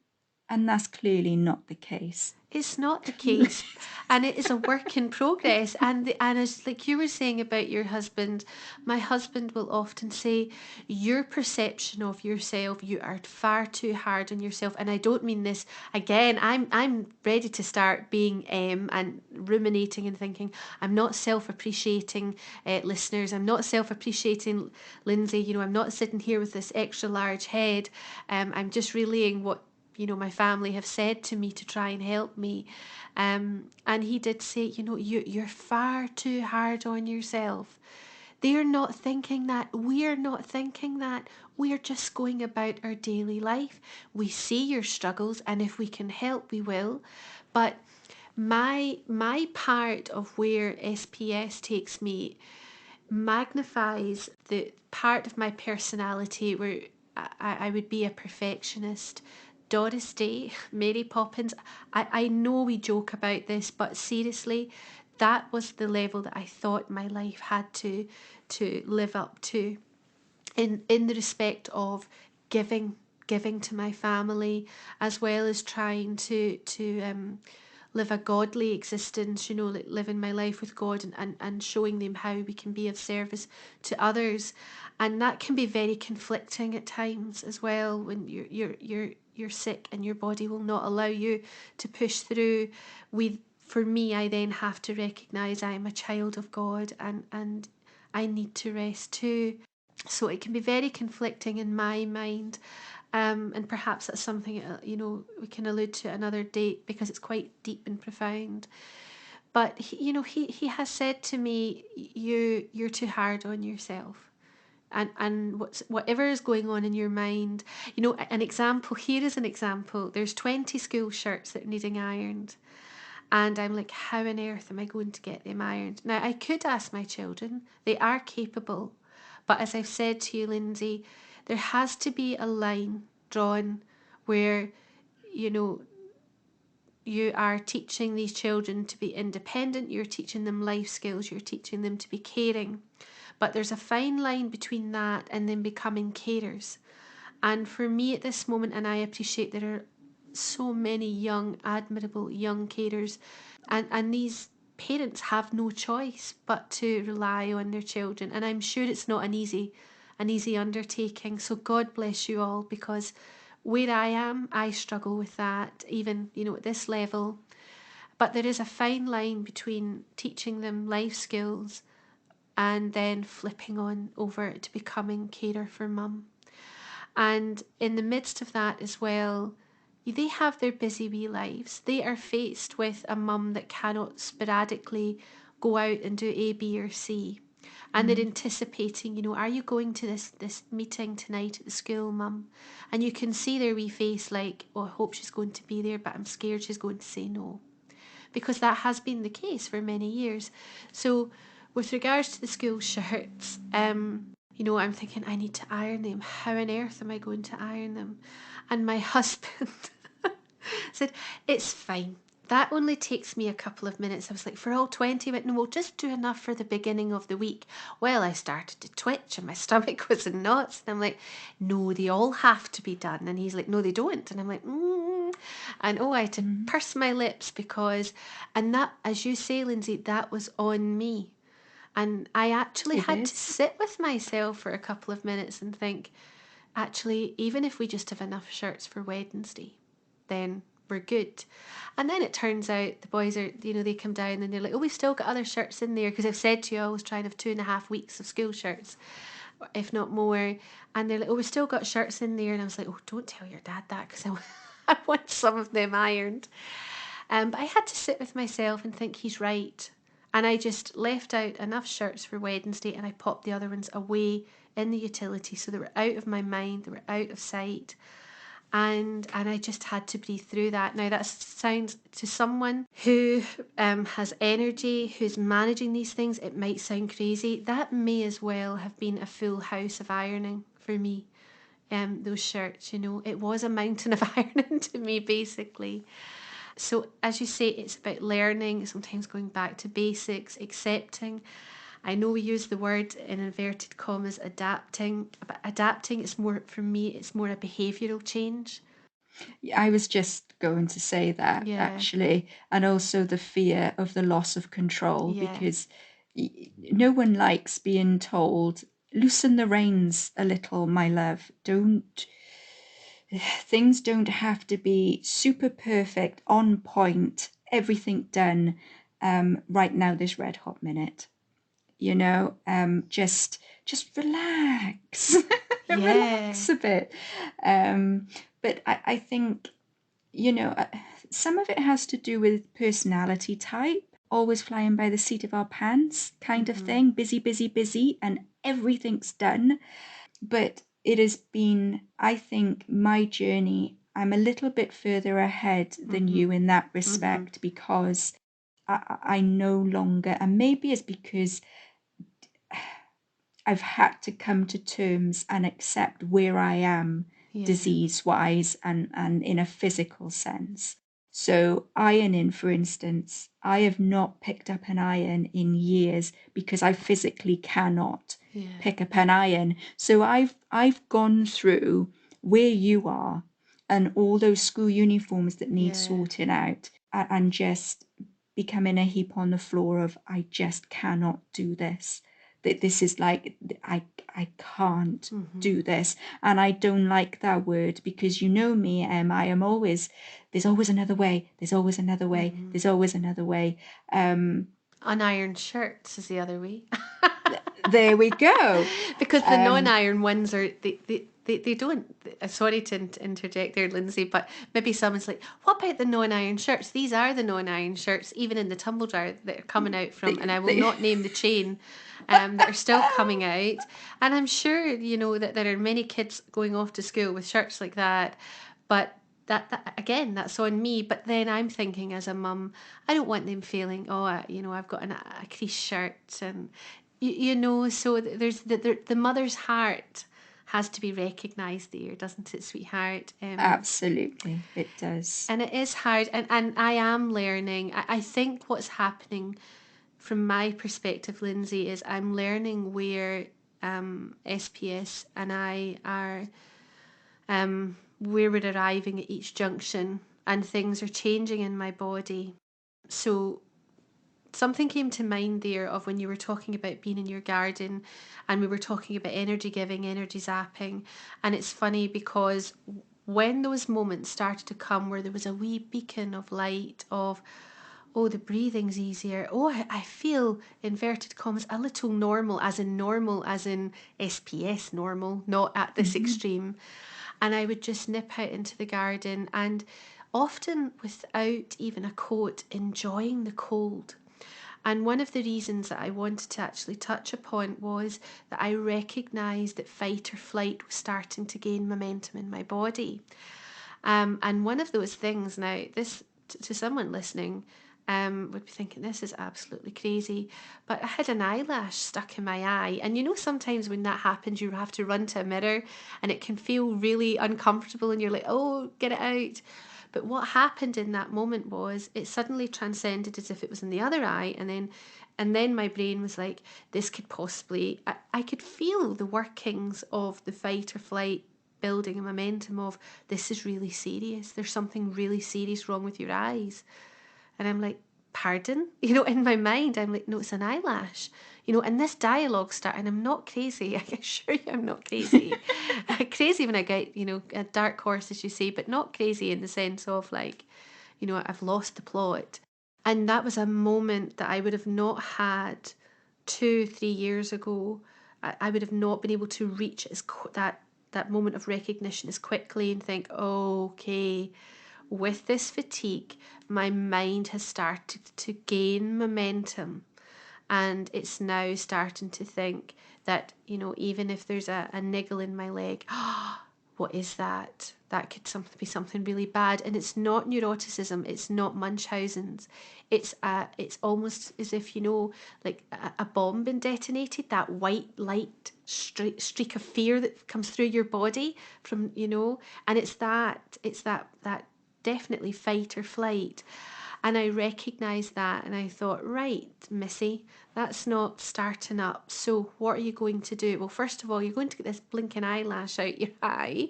that's clearly not the case. It's not the case, and it is a work in progress. And as like you were saying about your husband, my husband will often say, your perception of yourself, you are far too hard on yourself. And I don't mean this again. I'm ready to start being and ruminating and thinking. I'm not self-appreciating, listeners. I'm not self-appreciating, Lindsay. I'm not sitting here with this extra large head. I'm just relaying what my family have said to me to try and help me. And he did say, you're far too hard on yourself. They're not thinking that. We're not thinking that. We're just going about our daily life. We see your struggles, and if we can help, we will. But my part of where SPS takes me magnifies the part of my personality where I would be a perfectionist. Doris Day, Mary Poppins, I know we joke about this, but seriously, that was the level that I thought my life had to live up to in the respect of giving to my family, as well as trying to live a godly existence, like living my life with God, and showing them how we can be of service to others. And that can be very conflicting at times as well, when you're sick and your body will not allow you to push through. For me, I then have to recognize I am a child of God, and I need to rest too. So it can be very conflicting in my mind. And perhaps that's something, we can allude to another date, because it's quite deep and profound. But he has said to me, you're too hard on yourself. And whatever is going on in your mind, an example here is an example. There's 20 school shirts that are needing ironed. And I'm like, how on earth am I going to get them ironed? Now, I could ask my children. They are capable. But as I've said to you, Lindsay, there has to be a line drawn where, you know, you are teaching these children to be independent, you're teaching them life skills, you're teaching them to be caring. But there's a fine line between that and then becoming carers. And for me at this moment, and I appreciate there are so many young, admirable young carers, and these parents have no choice but to rely on their children. And I'm sure it's not an easy undertaking. So God bless you all, because where I am, I struggle with that, even, at this level. But there is a fine line between teaching them life skills and then flipping on over to becoming carer for mum. And in the midst of that as well, they have their busy wee lives. They are faced with a mum that cannot sporadically go out and do A, B, or C. And they're anticipating, are you going to this meeting tonight at the school, mum? And you can see their wee face like, oh, I hope she's going to be there, but I'm scared she's going to say no. Because that has been the case for many years. So with regards to the school shirts, I'm thinking I need to iron them. How on earth am I going to iron them? And my husband said, it's fine. that only takes me a couple of minutes. I was like, for all 20? I went, no, we'll just do enough for the beginning of the week. Well, I started to twitch and my stomach was in knots. And I'm like, no, they all have to be done. And he's like, no, they don't. And I'm like, And I had to purse my lips because, and that, as you say, Lindsay, that was on me. And I actually had to sit with myself for a couple of minutes and think, actually, even if we just have enough shirts for Wednesday, then we're good. And then it turns out the boys are, they come down and they're like, we've still got other shirts in there. Because I've said to you, I always try and have 2.5 weeks of school shirts, if not more. And they're like, we've still got shirts in there. And I was like, don't tell your dad that, because I want some of them ironed. But I had to sit with myself and think he's right. And I just left out enough shirts for Wednesday and I popped the other ones away in the utility so they were out of my mind, they were out of sight. And I just had to breathe through that. Now that sounds, to someone who has energy, who's managing these things, it might sound crazy. That may as well have been a full house of ironing for me. Those shirts, it was a mountain of ironing to me, basically. So as you say, it's about learning, sometimes going back to basics, accepting. I know we use the word in inverted commas adapting, but adapting, it's more, for me, it's more a behavioural change. I was just going to say that, actually, and also the fear of the loss of control, because no one likes being told, loosen the reins a little, my love. Things don't have to be super perfect, on point, everything done right now, this red hot minute. Just relax. Relax a bit. But I think, some of it has to do with personality type, always flying by the seat of our pants kind of thing, busy, busy, busy, and everything's done. But it has been, I think, my journey, I'm a little bit further ahead than you in that respect, because I no longer, and maybe it's because I've had to come to terms and accept where I am disease-wise and in a physical sense. So ironing, for instance, I have not picked up an iron in years because I physically cannot pick up an iron. So I've gone through where you are and all those school uniforms that need sorting out, and just becoming a heap on the floor of, I just cannot do this. That this is like, I can't do this. And I don't like that word, because you know me, I am always, there's always another way, there's always another way, there's always another way. Unironed shirts is the other way. There we go. Because the non-iron ones are, they don't, sorry to interject there, Lindsay, but maybe someone's like, what about the non-iron shirts? These are the non-iron shirts, even in the tumble dryer, that are coming out from, and I will not name the chain, that are still coming out. And I'm sure, that there are many kids going off to school with shirts like that, but that again, that's on me. But then I'm thinking, as a mum, I don't want them feeling, I've got a crease shirt, and so there's the mother's heart has to be recognised there, doesn't it, sweetheart? Absolutely, it does. And it is hard, and I am learning. I think what's happening from my perspective, Lindsay, is I'm learning where SPS and I are, where we're arriving at each junction, and things are changing in my body. So something came to mind there of when you were talking about being in your garden, and we were talking about energy giving, energy zapping. And it's funny because when those moments started to come where there was a wee beacon of light of, the breathing's easier. I feel, inverted commas, a little normal as in SPS normal, not at this extreme. And I would just nip out into the garden, and often without even a coat, enjoying the cold. And one of the reasons that I wanted to actually touch upon was that I recognised that fight or flight was starting to gain momentum in my body. And one of those things, now, this, to someone listening, would be thinking, this is absolutely crazy. But I had an eyelash stuck in my eye. And sometimes when that happens, you have to run to a mirror and it can feel really uncomfortable and you're like, get it out. But what happened in that moment was it suddenly transcended as if it was in the other eye, and then my brain was like, this could possibly, I could feel the workings of the fight or flight building a momentum of, this is really serious. There's something really serious wrong with your eyes. And I'm like, pardon? In my mind, I'm like, no, it's an eyelash. And this dialogue started, and I'm not crazy. I can assure you I'm not crazy. I'm crazy when I get, a dark horse, as you say, but not crazy in the sense of like, I've lost the plot. And that was a moment that I would have not had 2-3 years ago. I would have not been able to reach that moment of recognition as quickly and think, oh, okay, with this fatigue, my mind has started to gain momentum, and it's now starting to think that, even if there's a niggle in my leg, what is that? That could be something really bad. And it's not neuroticism, it's not Munchausen's. It's almost as if, like a bomb been detonated, that white light streak of fear that comes through your body from, and it's that definitely fight or flight. And I recognised that, and I thought, right, Missy, that's not starting up. So what are you going to do? Well, first of all, you're going to get this blinking eyelash out your eye.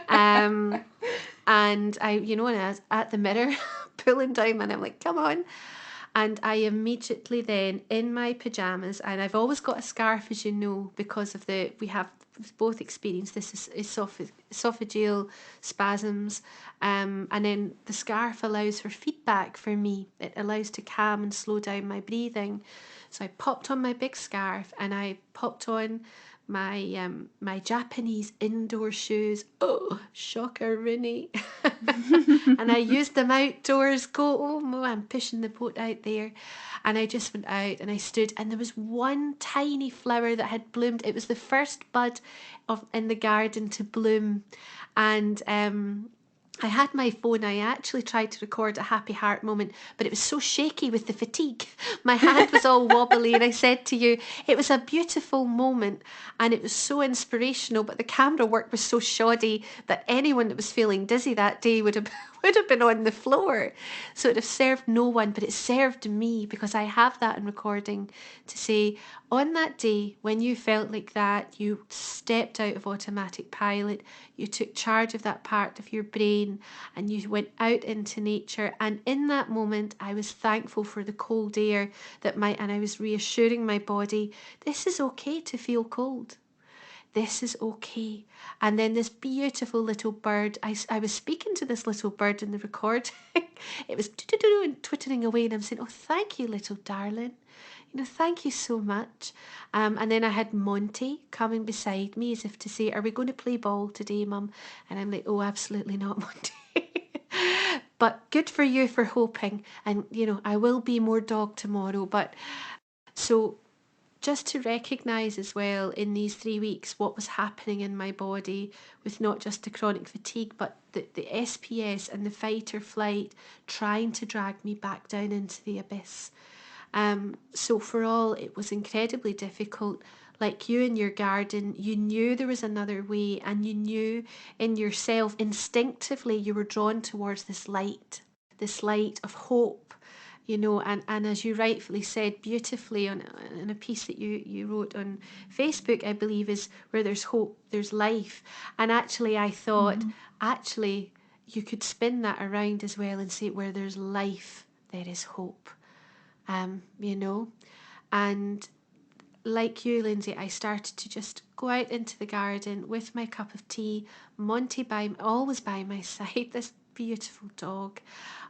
And I, and I was at the mirror pulling down, and I'm like, come on. And I immediately then, in my pyjamas, and I've always got a scarf, as you know, because of we've both experienced this esophageal spasms. And then the scarf allows for feedback for me. It allows to calm and slow down my breathing. So I popped on my big scarf, and I popped on my Japanese indoor shoes. Oh, shocker, Rooney. And I used them outdoors. I'm pushing the boat out there. And I just went out and I stood, and there was one tiny flower that had bloomed. It was the first bud in the garden to bloom. And I had my phone. I actually tried to record a happy heart moment, but it was so shaky with the fatigue. My hand was all wobbly, and I said to you, it was a beautiful moment and it was so inspirational, but the camera work was so shoddy that anyone that was feeling dizzy that day would have been on the floor. So it would have served no one, but it served me, because I have that in recording to say, on that day when you felt like that, you stepped out of automatic pilot, you took charge of that part of your brain, and you went out into nature. And in that moment, I was thankful for the cold air and I was reassuring my body, this is okay to feel cold. This is okay. And then this beautiful little bird, I was speaking to this little bird in the recording. It was and twittering away, and I'm saying, oh, thank you, little darling. Thank you so much. And then I had Monty coming beside me as if to say, are we going to play ball today, Mum? And I'm like, oh, absolutely not, Monty. But good for you for hoping. And, I will be more dog tomorrow. But so just to recognise as well in these 3 weeks what was happening in my body with not just the chronic fatigue, but the SPS and the fight or flight trying to drag me back down into the abyss. So for all, it was incredibly difficult. Like you in your garden, you knew there was another way, and you knew in yourself instinctively you were drawn towards this light of hope. And as you rightfully said beautifully in a piece that you wrote on Facebook, I believe, is where there's hope, there's life. And actually, I thought, you could spin that around as well and say, where there's life, there is hope. And like you, Lindsay, I started to just go out into the garden with my cup of tea, Monty always by my side, this beautiful dog.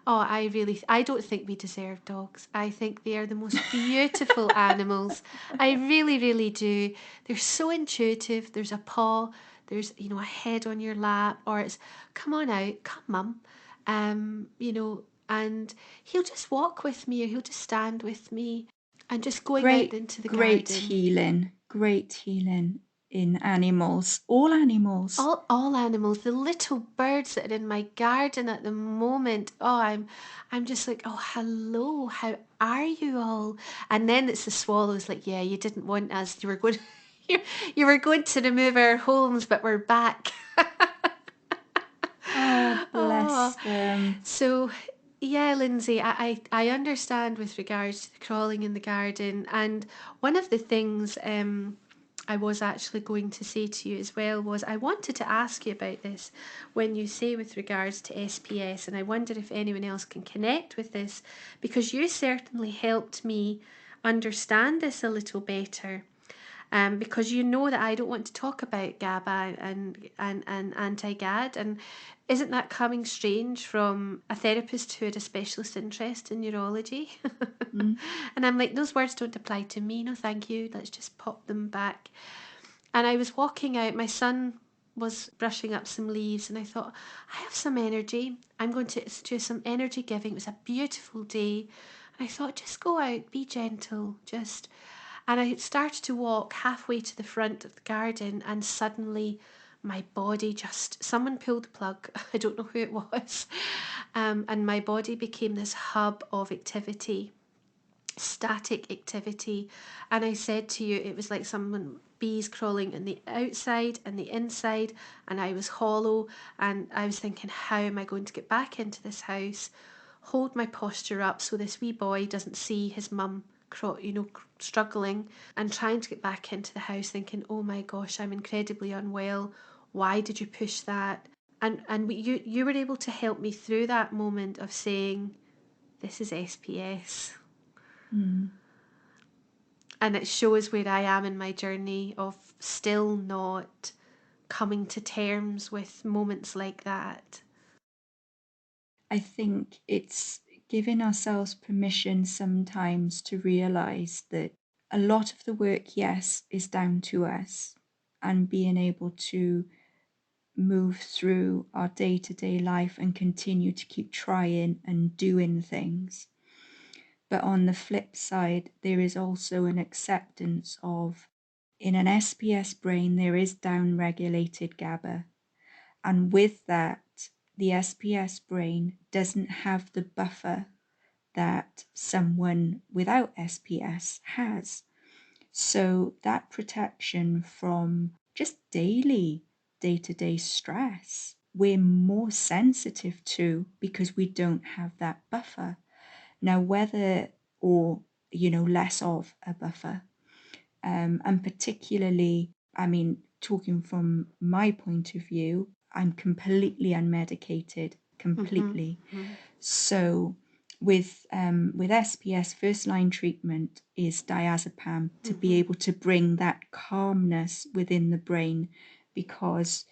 Oh, I don't think we deserve dogs. I think they are the most beautiful animals. I really, really do. They're so intuitive. There's a paw, there's, a head on your lap, or it's, come on out, come, Mum. And he'll just walk with me, or he'll just stand with me, and just going out into the garden. Great healing in animals, all animals. All animals, the little birds that are in my garden at the moment. Oh, I'm just like, oh, hello, how are you all? And then it's the swallows, like, yeah, you didn't want us. You were going, you were going to remove our homes, but we're back. Oh, bless So, yeah, Lindsay, I understand with regards to the crawling in the garden. And one of the things I was actually going to say to you as well was I wanted to ask you about this when you say with regards to SPS. And I wonder if anyone else can connect with this, because you certainly helped me understand this a little better. Because you know that I don't want to talk about GABA and anti-GAD. And isn't that coming strange from a therapist who had a specialist interest in neurology? And I'm like, those words don't apply to me. No, thank you. Let's just pop them back. And I was walking out. My son was brushing up some leaves, and I thought, I have some energy. I'm going to do some energy giving. It was a beautiful day. And I thought, just go out, be gentle, just. And I started to walk halfway to the front of the garden, and suddenly my body just, someone pulled the plug. I don't know who it was. And my body became this hub of activity, static activity. And I said to you, it was like someone, bees crawling on the outside and the inside, and I was hollow. And I was thinking, how am I going to get back into this house, hold my posture up so this wee boy doesn't see his mum struggling, and trying to get back into the house, thinking, oh my gosh, I'm incredibly unwell. Why did you push that? And you were able to help me through that moment of saying, this is SPS. And it shows where I am in my journey of still not coming to terms with moments like that. I think it's giving ourselves permission sometimes to realize that a lot of the work, yes, is down to us, and being able to move through our day-to-day life and continue to keep trying and doing things. But on the flip side, there is also an acceptance of, in an SPS brain, there is down-regulated GABA. And with that, the SPS brain doesn't have the buffer that someone without SPS has. So that protection from just daily, day-to-day stress, we're more sensitive to because we don't have that buffer. Now, whether or, less of a buffer, and particularly, I mean, talking from my point of view, I'm completely unmedicated, completely. So with SPS, first line treatment is diazepam to be able to bring that calmness within the brain, because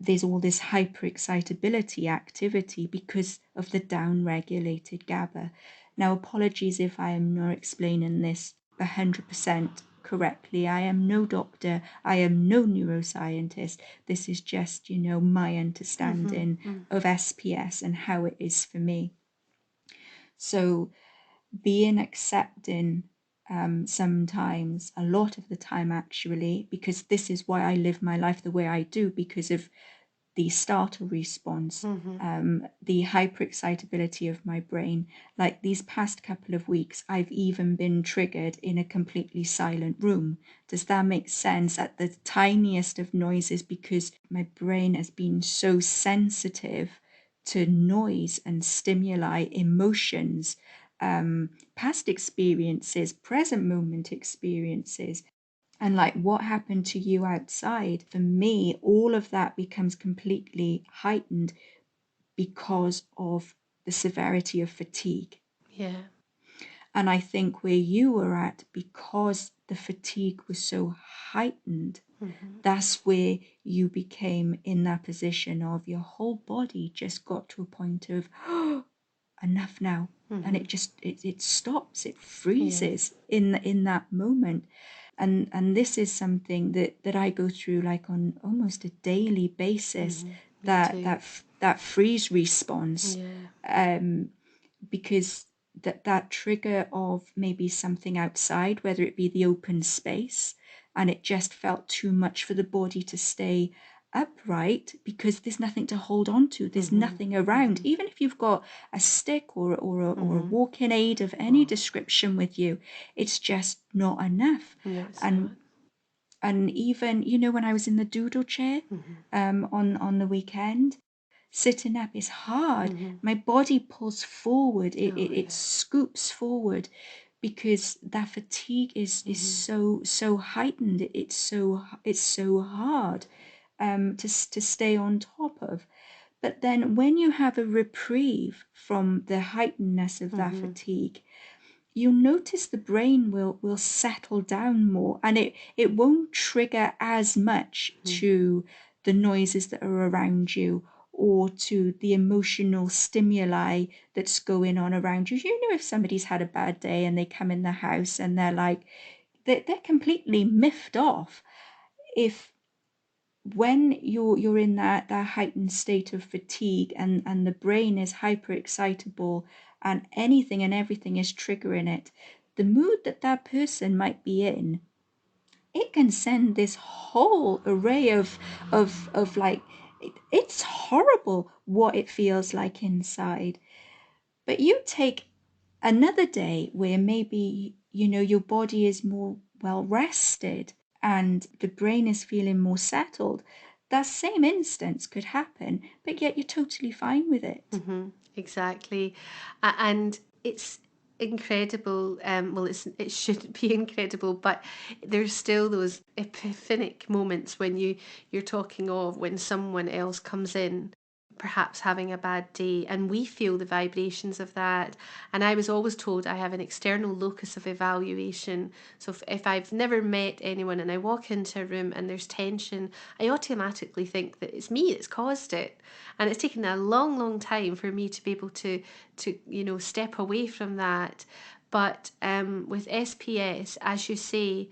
there's all this hyperexcitability activity because of the down-regulated GABA. Now, apologies if I am not explaining this 100% correctly. I am no doctor. I am no neuroscientist. This is just, my understanding of SPS and how it is for me. So being accepting, sometimes, a lot of the time actually, because this is why I live my life the way I do, because of the startle response, the hyperexcitability of my brain. Like these past couple of weeks, I've even been triggered in a completely silent room. Does that make sense? At the tiniest of noises, because my brain has been so sensitive to noise and stimuli, emotions, past experiences, present moment experiences. And like what happened to you outside, for me, all of that becomes completely heightened because of the severity of fatigue. Yeah. And I think where you were at, because the fatigue was so heightened, that's where you became in that position of your whole body just got to a point of, oh, enough now. And it just, it stops, it freezes in that moment. And this is something that I go through like on almost a daily basis, that freeze response, because that trigger of maybe something outside, whether it be the open space, and it just felt too much for the body to stay upright because there's nothing to hold on to, there's nothing around. Even if you've got a stick or a walking aid of any description with you, it's just not enough. No, it's and not. and even when I was in the doodle chair on the weekend, sitting up is hard. My body pulls forward. It scoops forward because that fatigue is so heightened. It's so hard to stay on top of. But then when you have a reprieve from the heightenedness of that fatigue, you'll notice the brain will settle down more, and it won't trigger as much to the noises that are around you or to the emotional stimuli that's going on around you. You know, if somebody's had a bad day and they come in the house and they're like, they're completely miffed off. If when you're in that heightened state of fatigue and the brain is hyper excitable and anything and everything is triggering it, the mood that person might be in, it can send this whole array of like, it's horrible what it feels like inside. But you take another day where maybe, you know, your body is more well rested and the brain is feeling more settled. That same instance could happen, but yet you're totally fine with it. Exactly. And it's incredible. Well, it shouldn't be incredible, but there's still those epiphanic moments when you're talking of when someone else comes in, perhaps having a bad day, and we feel the vibrations of that. And I was always told I have an external locus of evaluation. So if I've never met anyone and I walk into a room and there's tension, I automatically think that it's me that's caused it. And it's taken a long time for me to be able to step away from that. But with SPS, as you say,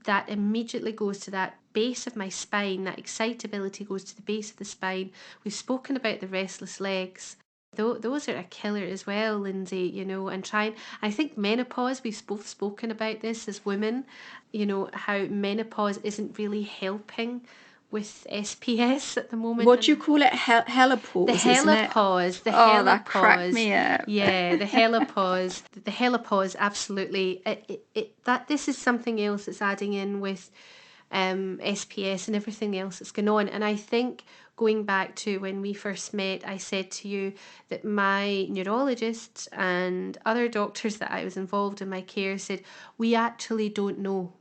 that immediately goes to that base of my spine. That excitability goes to the base of the spine. We've spoken about the restless legs. Those are a killer as well, Lindsay, and I think menopause, we've both spoken about this as women, how menopause isn't really helping with SPS at the moment. What do you call it? Helipause, the helipause, the helipause. helipause. That cracked me up. Yeah, the helipause. The helipause, absolutely. That this is something else that's adding in with SPS and everything else that's going on. And I think going back to when we first met, I said to you that my neurologists and other doctors that I was involved in my care said, we actually don't know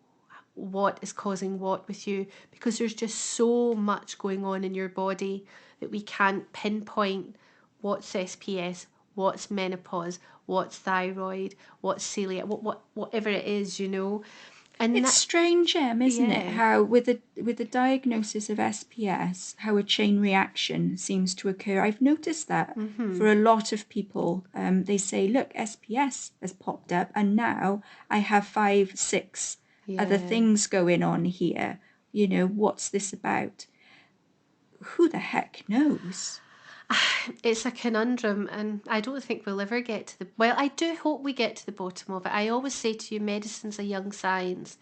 what is causing what with you, because there's just so much going on in your body that we can't pinpoint what's SPS, what's menopause, what's thyroid, what's celiac, whatever it is, And it's strange, isn't it? How with the diagnosis of SPS, how a chain reaction seems to occur. I've noticed that for a lot of people. They say, look, SPS has popped up and now I have 5, 6 other things going on here. What's this about? Who the heck knows? It's a conundrum, and I don't think we'll ever get to well, I do hope we get to the bottom of it. I always say to you, medicine's a young science,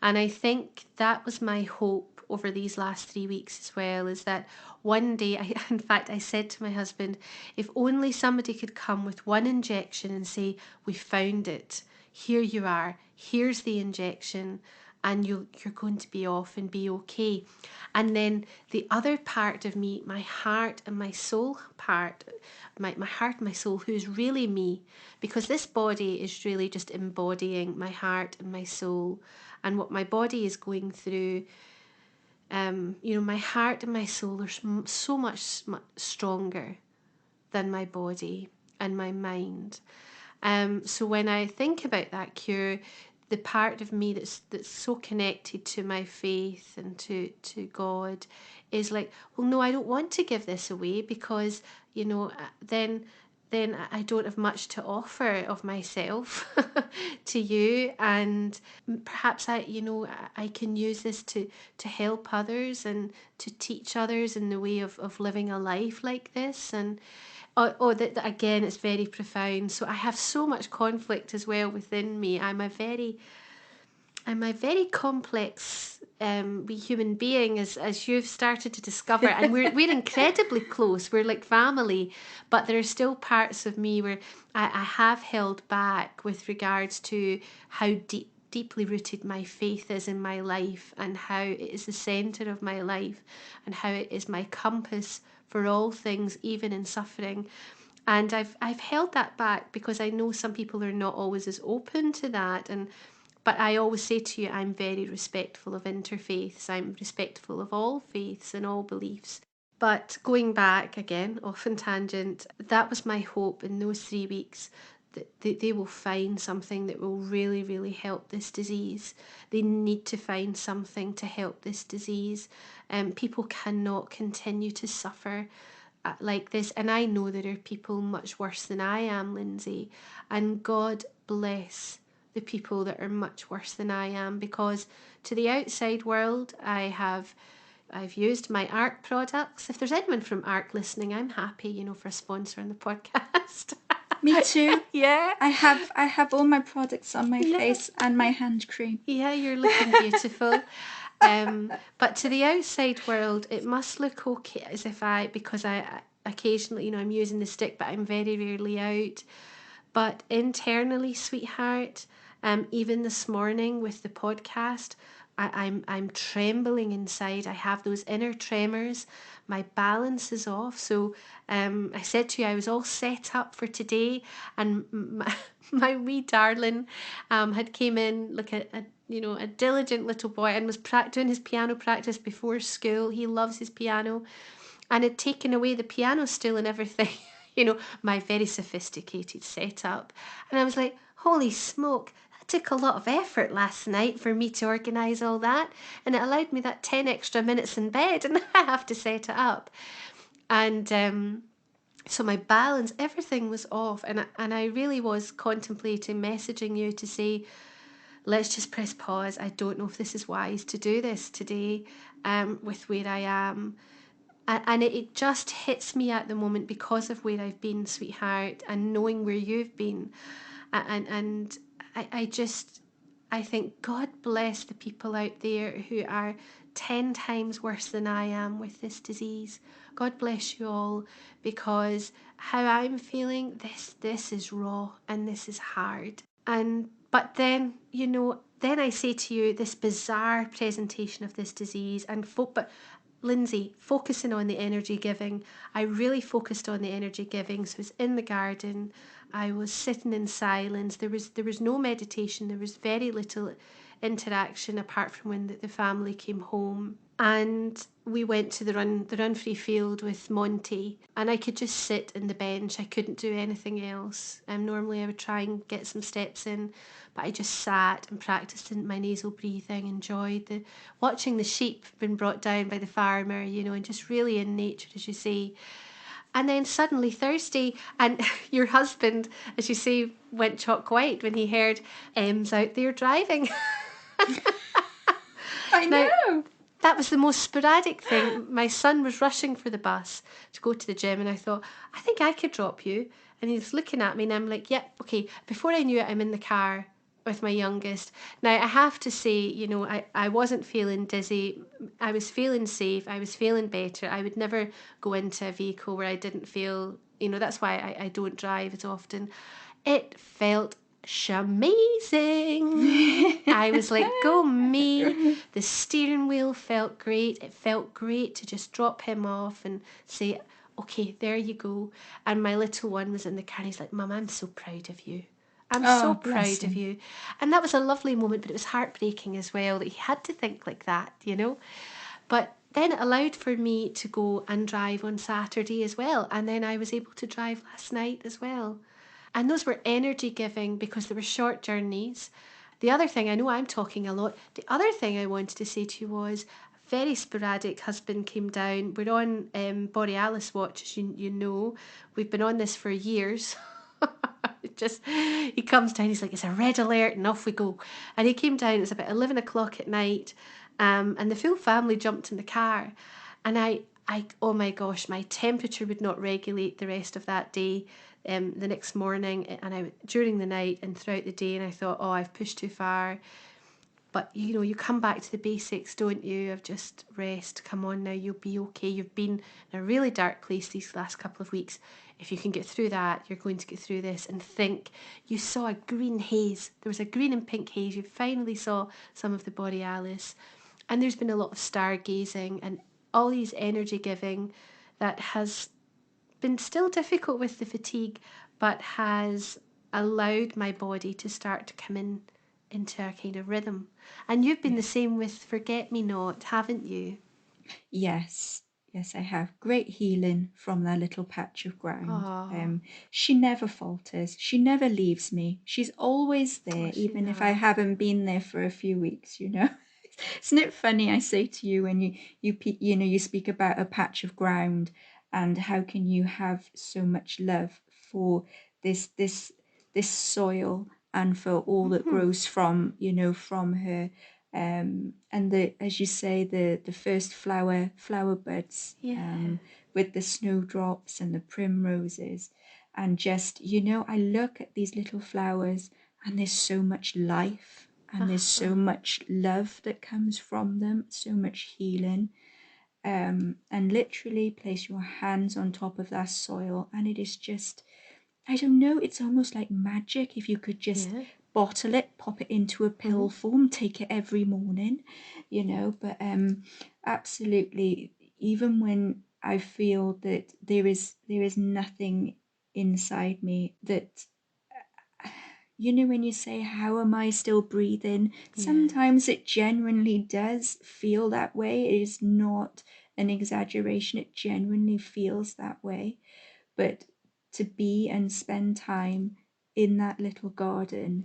and I think that was my hope over these last 3 weeks as well, is that one day, in fact, I said to my husband, if only somebody could come with one injection and say, we found it, here you are, here's the injection, and you're going to be off and be okay. And then the other part of me, my heart and my soul part, my heart and my soul, who's really me, because this body is really just embodying my heart and my soul and what my body is going through. My heart and my soul are so much stronger than my body and my mind. So when I think about that cure, the part of me that's so connected to my faith and to God is like, well, no, I don't want to give this away, because then I don't have much to offer of myself to you, and perhaps I can use this to help others and to teach others in the way of living a life like this. And that again, it's very profound. So I have so much conflict as well within me. I'm a very complex human being, as you've started to discover, and we're incredibly close. We're like family, but there are still parts of me where I have held back with regards to how deeply rooted my faith is in my life, and how it is the centre of my life, and how it is my compass for all things, even in suffering. And I've held that back because I know some people are not always as open to that. But I always say to you, I'm very respectful of interfaiths. I'm respectful of all faiths and all beliefs. But going back again, off on tangent, that was my hope in those 3 weeks, that they will find something that will really, really help this disease. They need to find something to help this disease. People cannot continue to suffer like this. And I know there are people much worse than I am, Lindsay. And God bless the people that are much worse than I am, because to the outside world, I've used my ARC products. If there's anyone from ARC listening, I'm happy, for a sponsor on the podcast. Me too. Yeah. I have all my products on my face and my hand cream. Yeah, you're looking beautiful. But to the outside world, it must look okay, as if because I occasionally, I'm using the stick, but I'm very rarely out. But internally, sweetheart, even this morning with the podcast, I'm trembling inside. I have those inner tremors. My balance is off. So I said to you, I was all set up for today, and my wee darling had came in like a diligent little boy, and was doing his piano practice before school. He loves his piano, and had taken away the piano stool and everything. My very sophisticated setup. And I was like, holy smoke, that took a lot of effort last night for me to organise all that. And it allowed me that 10 extra minutes in bed, and I have to set it up. And so my balance, everything was off. And I really was contemplating messaging you to say, let's just press pause. I don't know if this is wise to do this today with where I am. And it just hits me at the moment because of where I've been, sweetheart, and knowing where you've been. And I think God bless the people out there who are 10 times worse than I am with this disease. God bless you all, because how I'm feeling, this is raw and this is hard. But then, then I say to you, this bizarre presentation of this disease, but Lindsay, focusing on the energy giving. I really focused on the energy giving. So I was in the garden. I was sitting in silence. There was no meditation. There was very little interaction apart from when the family came home. And we went to the run free field with Monty, and I could just sit in the bench. I couldn't do anything else. Normally I would try and get some steps in, but I just sat and practiced in my nasal breathing, enjoyed watching the sheep being brought down by the farmer, and just really in nature, as you say. And then suddenly Thursday, and your husband, as you say, went chalk white when he heard Em's out there driving. I know. That was the most sporadic thing. My son was rushing for the bus to go to the gym, and I thought, I think I could drop you. And he was looking at me, and I'm like, yep, okay. Before I knew it, I'm in the car with my youngest. Now, I have to say, I wasn't feeling dizzy. I was feeling safe. I was feeling better. I would never go into a vehicle where I didn't feel, that's why I don't drive as often. It felt amazing. I was like, go me. The steering wheel felt great. It felt great to just drop him off and say, okay, there you go. And my little one was in the car. He's like, Mum, I'm so proud of you. I'm so proud of you. And that was a lovely moment, but it was heartbreaking as well that he had to think like that, But then it allowed for me to go and drive on Saturday as well. And then I was able to drive last night as well. And those were energy giving because they were short journeys. The other thing, I know I'm talking a lot, the other thing I wanted to say to you was, very sporadic, husband came down. We're on Borealis watch, as you know. We've been on this for years. He comes down, he's like, it's a red alert, and off we go. And he came down, it's about 11 o'clock at night, and the full family jumped in the car. And I oh my gosh, my temperature would not regulate the rest of that day. The next morning, and during the night and throughout the day, and I thought, oh, I've pushed too far. But you come back to the basics, don't you? Of just rest. Come on now, you'll be okay. You've been in a really dark place these last couple of weeks. If you can get through that, you're going to get through this. And think, you saw a green haze. There was a green and pink haze. You finally saw some of the borealis. And there's been a lot of stargazing and all these energy giving that has been still difficult with the fatigue, but has allowed my body to start to come into a kind of rhythm. And you've been Yeah. the same with Forget Me Not, haven't you? Yes, yes, I have great healing from that little patch of ground. Oh, She never falters. She never leaves me. She's always oh there, she's even if I a haven't been there for a few weeks. Isn't it funny? I say to you when you speak about a patch of ground, and how can you have so much love for this this soil and for all that grows from her, and the as you say, the first flower buds, yeah. with the snowdrops and the primroses, and just I look at these little flowers, and there's so much life, and there's so much love that comes from them, so much healing. And literally place your hands on top of that soil, and it is just, I don't know, it's almost like magic if you could just Yeah. bottle it, pop it into a pill form, take it every morning. But absolutely, even when I feel that there is nothing inside me that, when you say, how am I still breathing? Yeah. Sometimes it genuinely does feel that way. It is not an exaggeration. It genuinely feels that way. But to be and spend time in that little garden,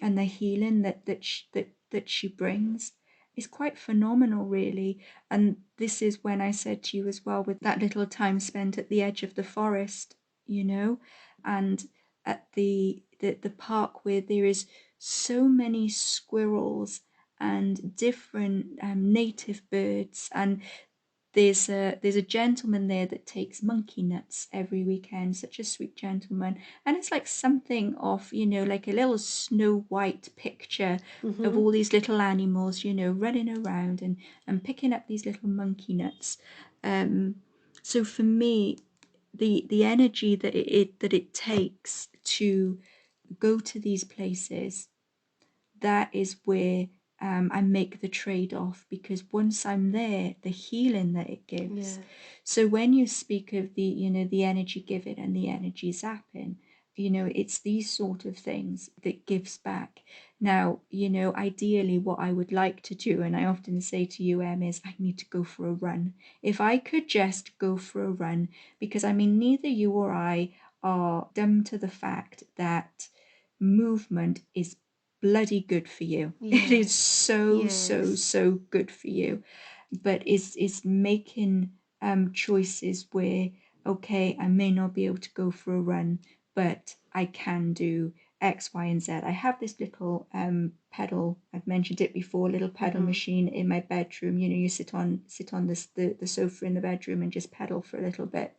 and the healing that she brings, is quite phenomenal, really. And this is when I said to you as well, with that little time spent at the edge of the forest, and at the park, where there is so many squirrels and different native birds, and there's a gentleman there that takes monkey nuts every weekend, such a sweet gentleman. And it's like something of, like a little Snow White picture of all these little animals, running around and picking up these little monkey nuts. So for me, the energy that it takes to go to these places, that is where I make the trade off, because once I'm there, the healing that it gives. Yeah. So when you speak of the energy giving and the energy zapping, it's these sort of things that gives back. Now, ideally, what I would like to do, and I often say to you, is I need to go for a run. If I could just go for a run, because I mean, neither you or I are dumb to the fact that movement is bloody good for you. It Yeah. is so, so, Yes. so good for you. But is making choices where, okay, I may not be able to go for a run, but I can do X, Y, and Z. I have this little pedal. I've mentioned it before. Little pedal machine in my bedroom. You sit on the sofa in the bedroom and just pedal for a little bit.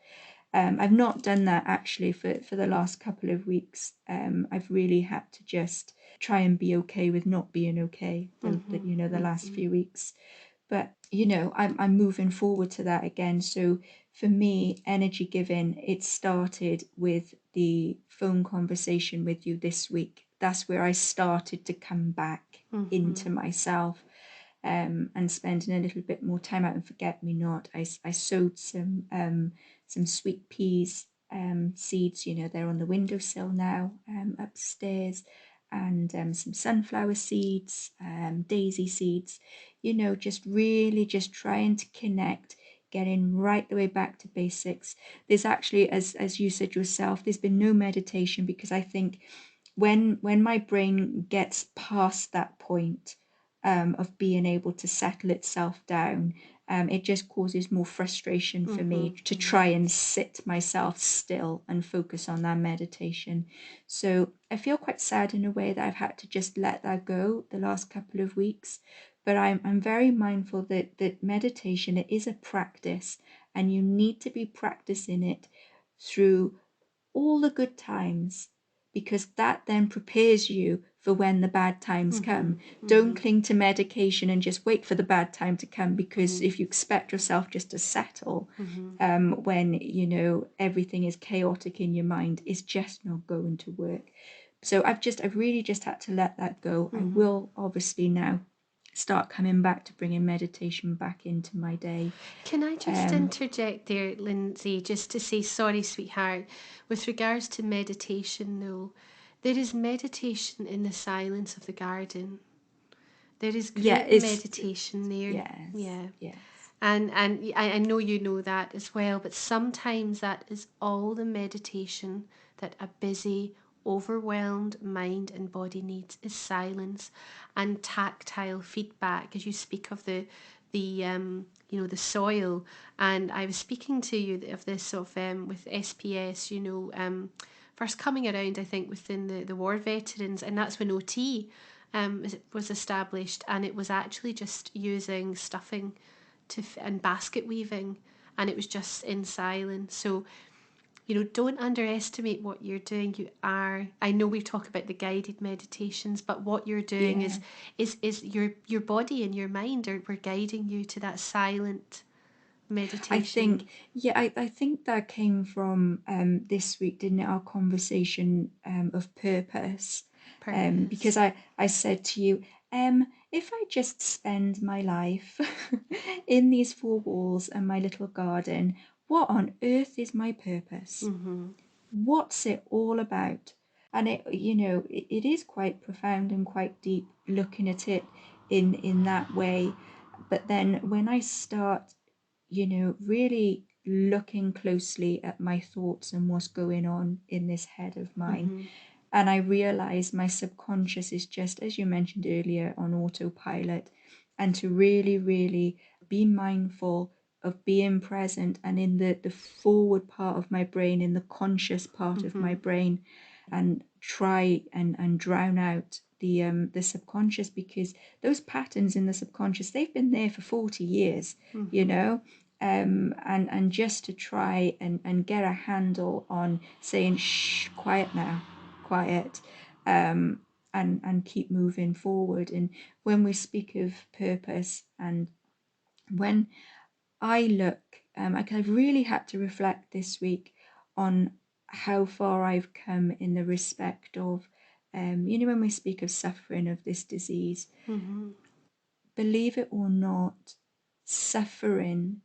I've not done that actually for the last couple of weeks. I've really had to just try and be okay with not being okay the last few weeks. But I'm moving forward to that again. So for me, energy giving, it started with the phone conversation with you this week. That's where I started to come back into myself, and spending a little bit more time out. And Forget Me Not, I sowed some sweet peas seeds. They're on the windowsill now, upstairs, and some sunflower seeds, daisy seeds. Just really just trying to connect, getting right the way back to basics. There's actually, as you said yourself, there's been no meditation, because I think when my brain gets past that point, of being able to settle itself down, it just causes more frustration for me to try and sit myself still and focus on that meditation. So I feel quite sad in a way that I've had to just let that go the last couple of weeks. But I'm very mindful that meditation, it is a practice, and you need to be practicing it through all the good times, because that then prepares you for when the bad times come. Don't cling to medication and just wait for the bad time to come, because if you expect yourself just to settle when, you know, everything is chaotic in your mind, it's just not going to work. So I've really just had to let that go. I will obviously now start coming back to bringing meditation back into my day. Can I just interject there, Lindsay, just to say, sorry, sweetheart, with regards to meditation, though, there is meditation in the silence of the garden. There is great meditation there. Yes, Yeah. yes. And I know you know that as well, but sometimes that is all the meditation that a busy, overwhelmed mind and body needs, is silence and tactile feedback. As you speak of the you know, the soil, and I was speaking to you of this with SPS, you know, first coming around, I think, within the war veterans, and that's when OT was established, and it was actually just using stuffing and basket weaving, and it was just in silence. So, you know, don't underestimate what you're doing. You are, I know we talk about the guided meditations, but what you're doing is your body and your mind were guiding you to that silent meditation. I think, I think that came from this week, didn't it? Our conversation of purpose. Because I said to you, if I just spend my life in these four walls and my little garden, what on earth is my purpose? What's it all about? And it, you know, it is quite profound and quite deep looking at it in that way. But then when I start, you know, really looking closely at my thoughts and what's going on in this head of mine, and I realize my subconscious is just, as you mentioned earlier, on autopilot, and to really, really be mindful of being present and in the forward part of my brain, in the conscious part of my brain, and try and drown out the subconscious, because those patterns in the subconscious, they've been there for 40 years, you know. And just to try and get a handle on saying, shh, quiet now, quiet, and keep moving forward. And when we speak of purpose, and when I look, I've really had to reflect this week on how far I've come in the respect of, you know, when we speak of suffering of this disease, believe it or not, suffering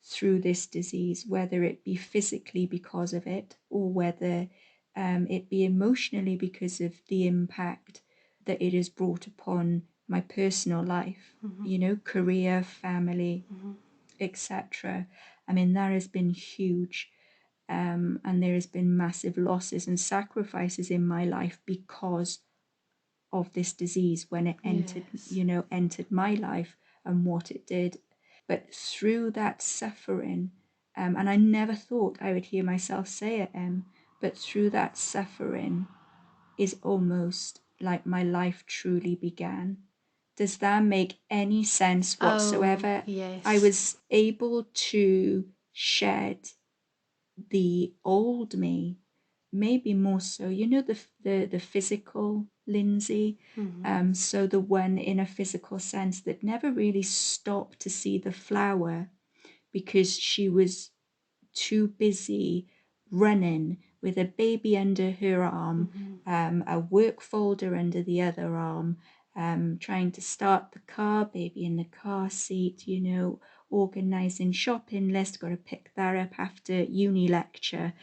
through this disease, whether it be physically because of it, or whether it be emotionally because of the impact that it has brought upon my personal life, you know, career, family, etc. I mean, that has been huge. And there has been massive losses and sacrifices in my life because of this disease when it entered, you know, entered my life, and what it did. But through that suffering, and I never thought I would hear myself say it, but through that suffering is almost like my life truly began. Does that make any sense whatsoever? Yes. I was able to shed the old me, maybe more so, you know, the physical Lindsay, so the one in a physical sense that never really stopped to see the flower because she was too busy running with a baby under her arm, a work folder under the other arm, trying to start the car, baby in the car seat, you know, organising shopping list, got to pick that up after uni lecture,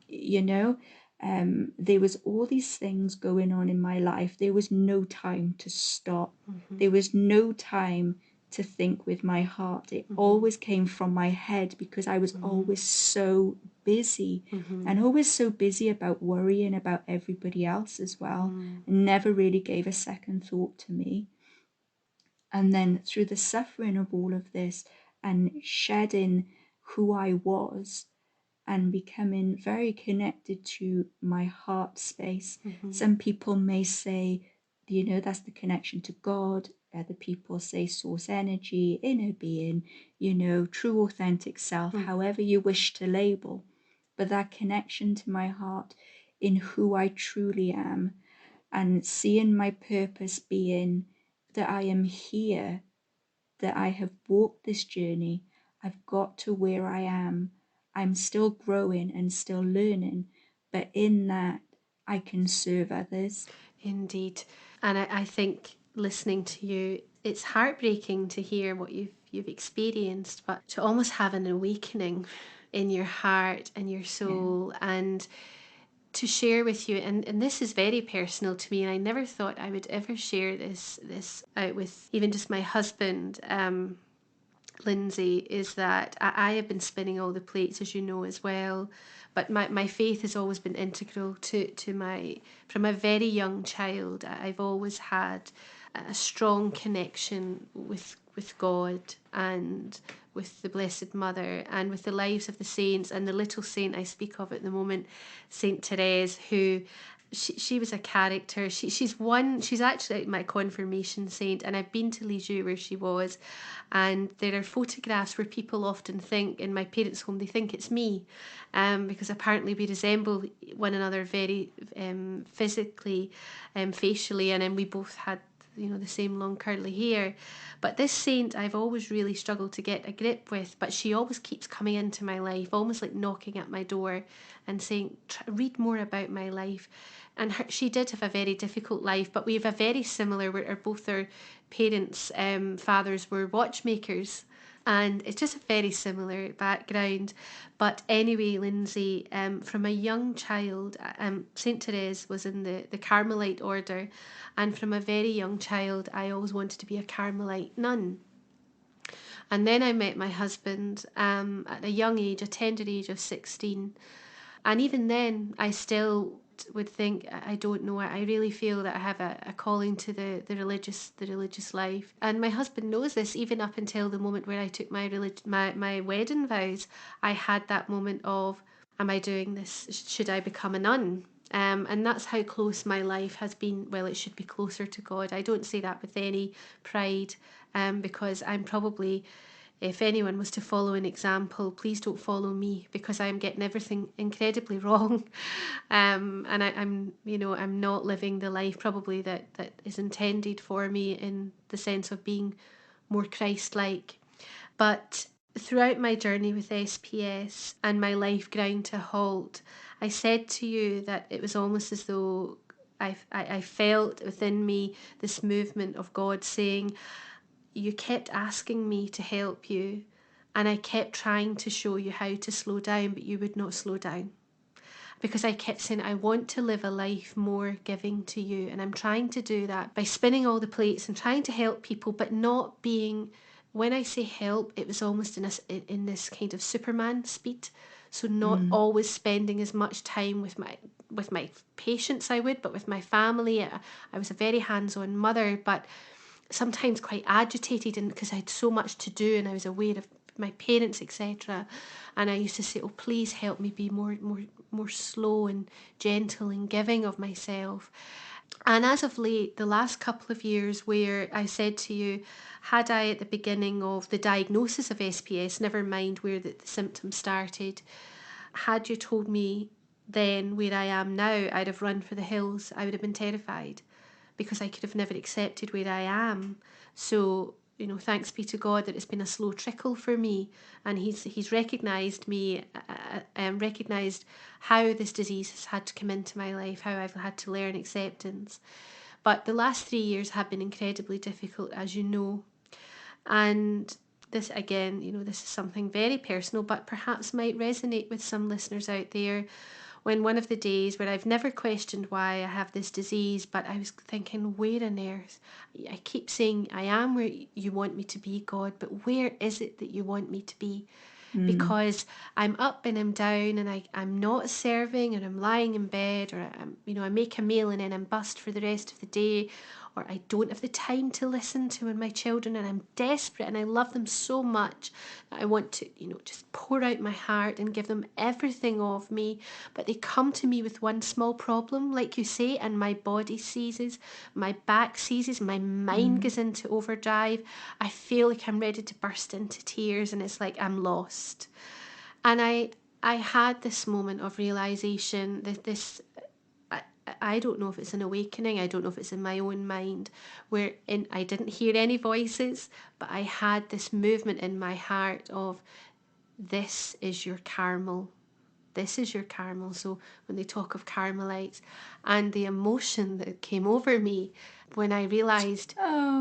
you know. There was all these things going on in my life. There was no time to stop. There was no time to think with my heart. It always came from my head because I was always so busy, and always so busy about worrying about everybody else as well, and never really gave a second thought to me. And then through the suffering of all of this and shedding who I was and becoming very connected to my heart space. Some people may say, you know, that's the connection to God. Other people say source energy, inner being, you know, true authentic self, however you wish to label. But that connection to my heart in who I truly am, and seeing my purpose being that I am here, that I have walked this journey, I've got to where I am. I'm still growing and still learning, but in that I can serve others. Indeed. And I think listening to you, it's heartbreaking to hear what you've experienced, but to almost have an awakening in your heart and your soul, and to share with you, and this is very personal to me, and I never thought I would ever share this out with even just my husband, Lindsay, is that I have been spinning all the plates, as you know, as well. But my faith has always been integral to my, from a very young child, I've always had a strong connection with God and with the Blessed Mother and with the lives of the saints, and the little saint I speak of at the moment, Saint Therese, who she was a character. She's actually my confirmation saint, and I've been to Lisieux where she was, and there are photographs where people often think, in my parents' home, they think it's me, because apparently we resemble one another very physically, facially, and then we both had the same long curly hair. But this saint I've always really struggled to get a grip with, but she always keeps coming into my life, almost like knocking at my door and saying, read more about my life. And she did have a very difficult life, but we have a very similar, where both our parents' fathers were watchmakers, and it's just a very similar background. But anyway, Lindsay, from a young child, Saint Therese was in the Carmelite order, and from a very young child I always wanted to be a Carmelite nun. And then I met my husband at a young age, a tender age of 16. And even then, I still would think, I don't know, I really feel that I have a calling to the religious life. And my husband knows this. Even up until the moment where I took my wedding vows, I had that moment of, am I doing this? Should I become a nun? And that's how close my life has been. Well, it should be closer to God. I don't say that with any pride, because I'm probably, if anyone was to follow an example, please don't follow me, because I'm getting everything incredibly wrong, and I'm not living the life probably that is intended for me, in the sense of being more Christ-like. But throughout my journey with SPS and my life ground to a halt, I said to you that it was almost as though I felt within me this movement of God saying, you kept asking me to help you, and I kept trying to show you how to slow down, but you would not slow down. Because I kept saying, I want to live a life more giving to you. And I'm trying to do that by spinning all the plates and trying to help people, but not being, when I say help, it was almost in this kind of Superman speed. So not always spending as much time with my patients I would, but with my family. I was a very hands-on mother, but sometimes quite agitated, and because I had so much to do and I was aware of my parents, etc. And I used to say, oh, please help me be more slow and gentle and giving of myself. And as of late, the last couple of years, where I said to you, had I at the beginning of the diagnosis of SPS, never mind where the symptoms started, had you told me then where I am now, I'd have run for the hills. I would have been terrified, because I could have never accepted where I am. So, thanks be to God that it's been a slow trickle for me, and he's recognised me, and recognised how this disease has had to come into my life, how I've had to learn acceptance. But the last 3 years have been incredibly difficult, as you know. And this, again, this is something very personal, but perhaps might resonate with some listeners out there. When one of the days where I've never questioned why I have this disease, but I was thinking, where on earth? I keep saying, I am where you want me to be, God, but where is it that you want me to be? Because I'm up and I'm down, and I'm not serving, and I'm lying in bed, or I make a meal and then I'm bust for the rest of the day, or I don't have the time to listen to my children, and I'm desperate and I love them so much that I want to, just pour out my heart and give them everything of me. But they come to me with one small problem, like you say, and my body seizes, my back seizes, my mind goes into overdrive. I feel like I'm ready to burst into tears, and it's like I'm lost. And I had this moment of realization, that this I don't know if it's an awakening, I don't know if it's in my own mind, I didn't hear any voices, but I had this movement in my heart of, this is your caramel. This is your caramel. So when they talk of Carmelites, and the emotion that came over me when I realised,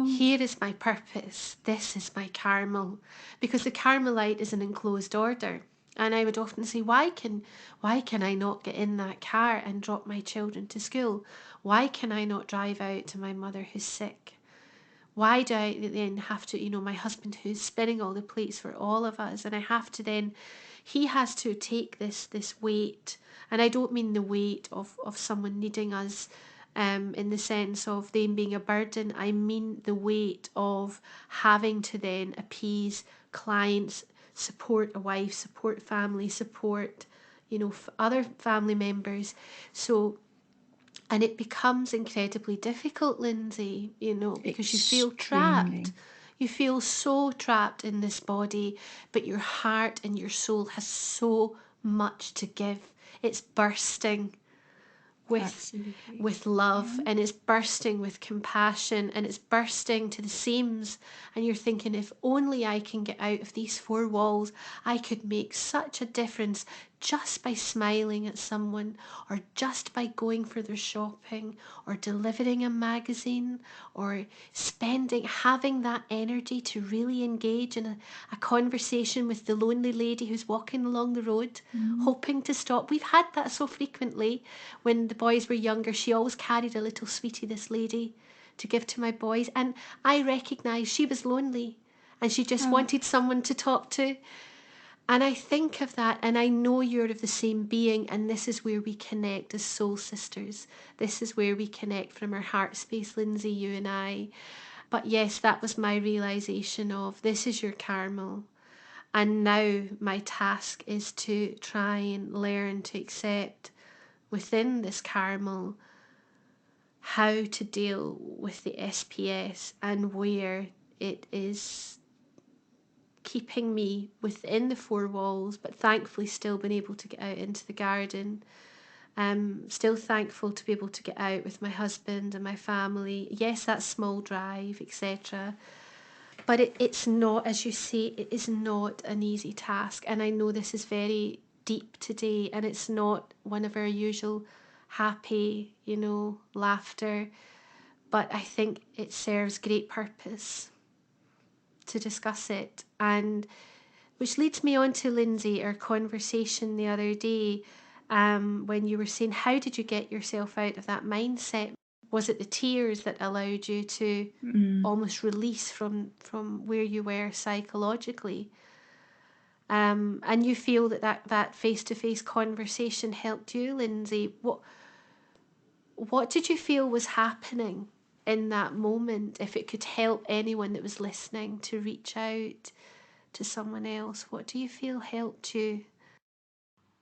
here is my purpose, this is my caramel. Because the Carmelite is an enclosed order. And I would often say, why can I not get in that car and drop my children to school? Why can I not drive out to my mother who's sick? Why do I then have to, my husband who's spinning all the plates for all of us, and I have to then, he has to take this weight, and I don't mean the weight of someone needing us in the sense of them being a burden. I mean the weight of having to then appease clients, support a wife, support family, support, other family members. So, and it becomes incredibly difficult, Lindsay, because you feel trapped. You feel so trapped in this body, but your heart and your soul has so much to give. It's bursting with love, and it's bursting with compassion, and it's bursting to the seams, and you're thinking, if only I can get out of these four walls, I could make such a difference just by smiling at someone, or just by going for their shopping, or delivering a magazine, or having that energy to really engage in a conversation with the lonely lady who's walking along the road, hoping to stop. We've had that so frequently. When the boys were younger, she always carried a little sweetie, this lady, to give to my boys, and I recognised she was lonely and she just wanted someone to talk to. And I think of that, and I know you're of the same being, and this is where we connect as soul sisters. This is where we connect from our heart space, Lindsay, you and I. But yes, that was my realisation of, this is your caramel. And now my task is to try and learn to accept within this caramel how to deal with the SPS and where it is keeping me within the four walls, but thankfully still been able to get out into the garden. Still thankful to be able to get out with my husband and my family. Yes, that small drive, etc. But it's not, as you say, it is not an easy task. And I know this is very deep today, and it's not one of our usual happy, laughter. But I think it serves great purpose to discuss it. And which leads me on to, Lindsay, our conversation the other day, when you were saying, how did you get yourself out of that mindset? Was it the tears that allowed you to almost release from where you were psychologically? And you feel that face-to-face conversation helped you, Lindsay. What did you feel was happening in that moment? If it could help anyone that was listening to reach out to someone else, what do you feel helped you?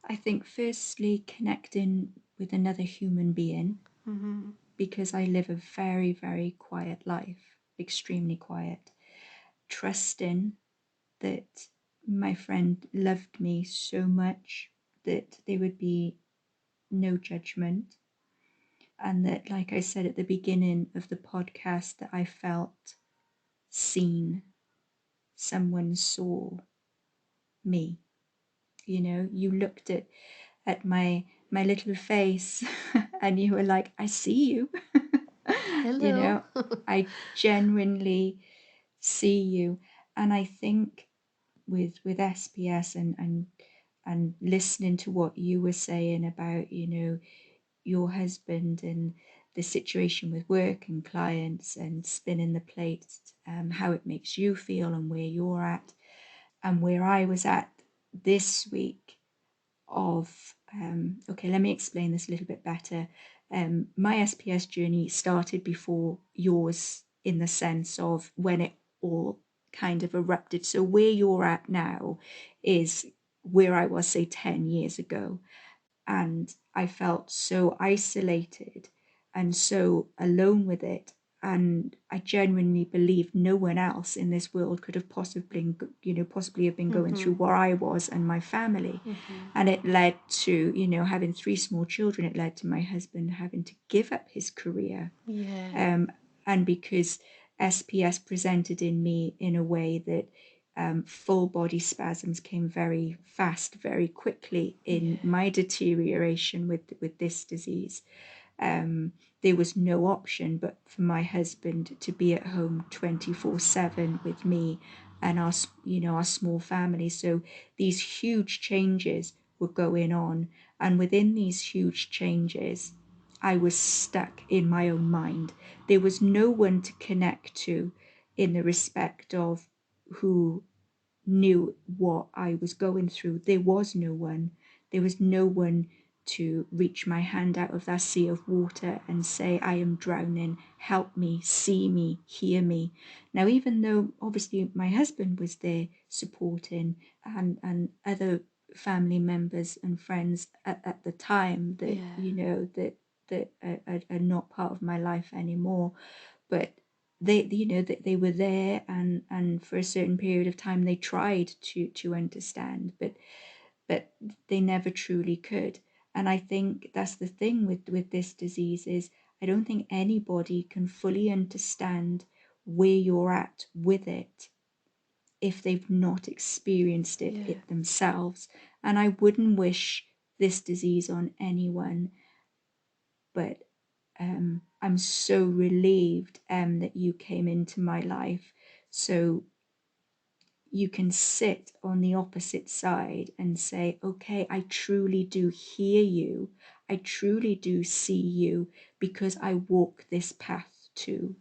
I think firstly connecting with another human being, because I live a very, very quiet life, extremely quiet, trusting that my friend loved me so much that there would be no judgment, and that, like I said at the beginning of the podcast, that I felt seen. Someone saw me. You looked at my little face and you were like, I see you. Hello. I genuinely see you. And I think with SPS and listening to what you were saying about, your husband and the situation with work and clients and spinning the plates, how it makes you feel and where you're at, and where I was at this week of, okay, let me explain this a little bit better. My SPS journey started before yours, in the sense of when it all kind of erupted. So where you're at now is where I was, say, 10 years ago. And I felt so isolated and so alone with it. and I genuinely believe no one else in this world could have possibly have been going through what I was and my family. And it led to, having 3 small children, it led to my husband having to give up his career. And because SPS presented in me in a way that full body spasms came very fast, very quickly in my deterioration with this disease. There was no option but for my husband to be at home 24/7 with me and our small family. So these huge changes were going on, and within these huge changes, I was stuck in my own mind. There was no one to connect to in the respect of who knew what I was going through. There was no one. There was no one to reach my hand out of that sea of water and say, I am drowning, help me, see me, hear me. Now, even though obviously my husband was there supporting and other family members and friends at the time that, that are not part of my life anymore, but they were there, and for a certain period of time they tried to understand, but they never truly could. And I think that's the thing with this disease is I don't think anybody can fully understand where you're at with it if they've not experienced it themselves. And I wouldn't wish this disease on anyone, but I'm so relieved that you came into my life so you can sit on the opposite side and say, okay, I truly do hear you. I truly do see you because I walk this path too.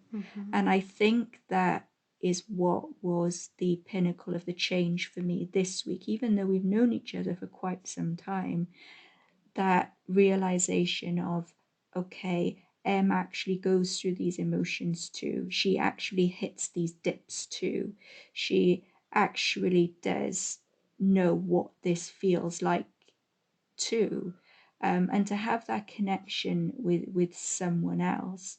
And I think that is what was the pinnacle of the change for me this week, even though we've known each other for quite some time. That realization of, okay, Em actually goes through these emotions too. She actually hits these dips too. She actually does know what this feels like too. And to have that connection with someone else,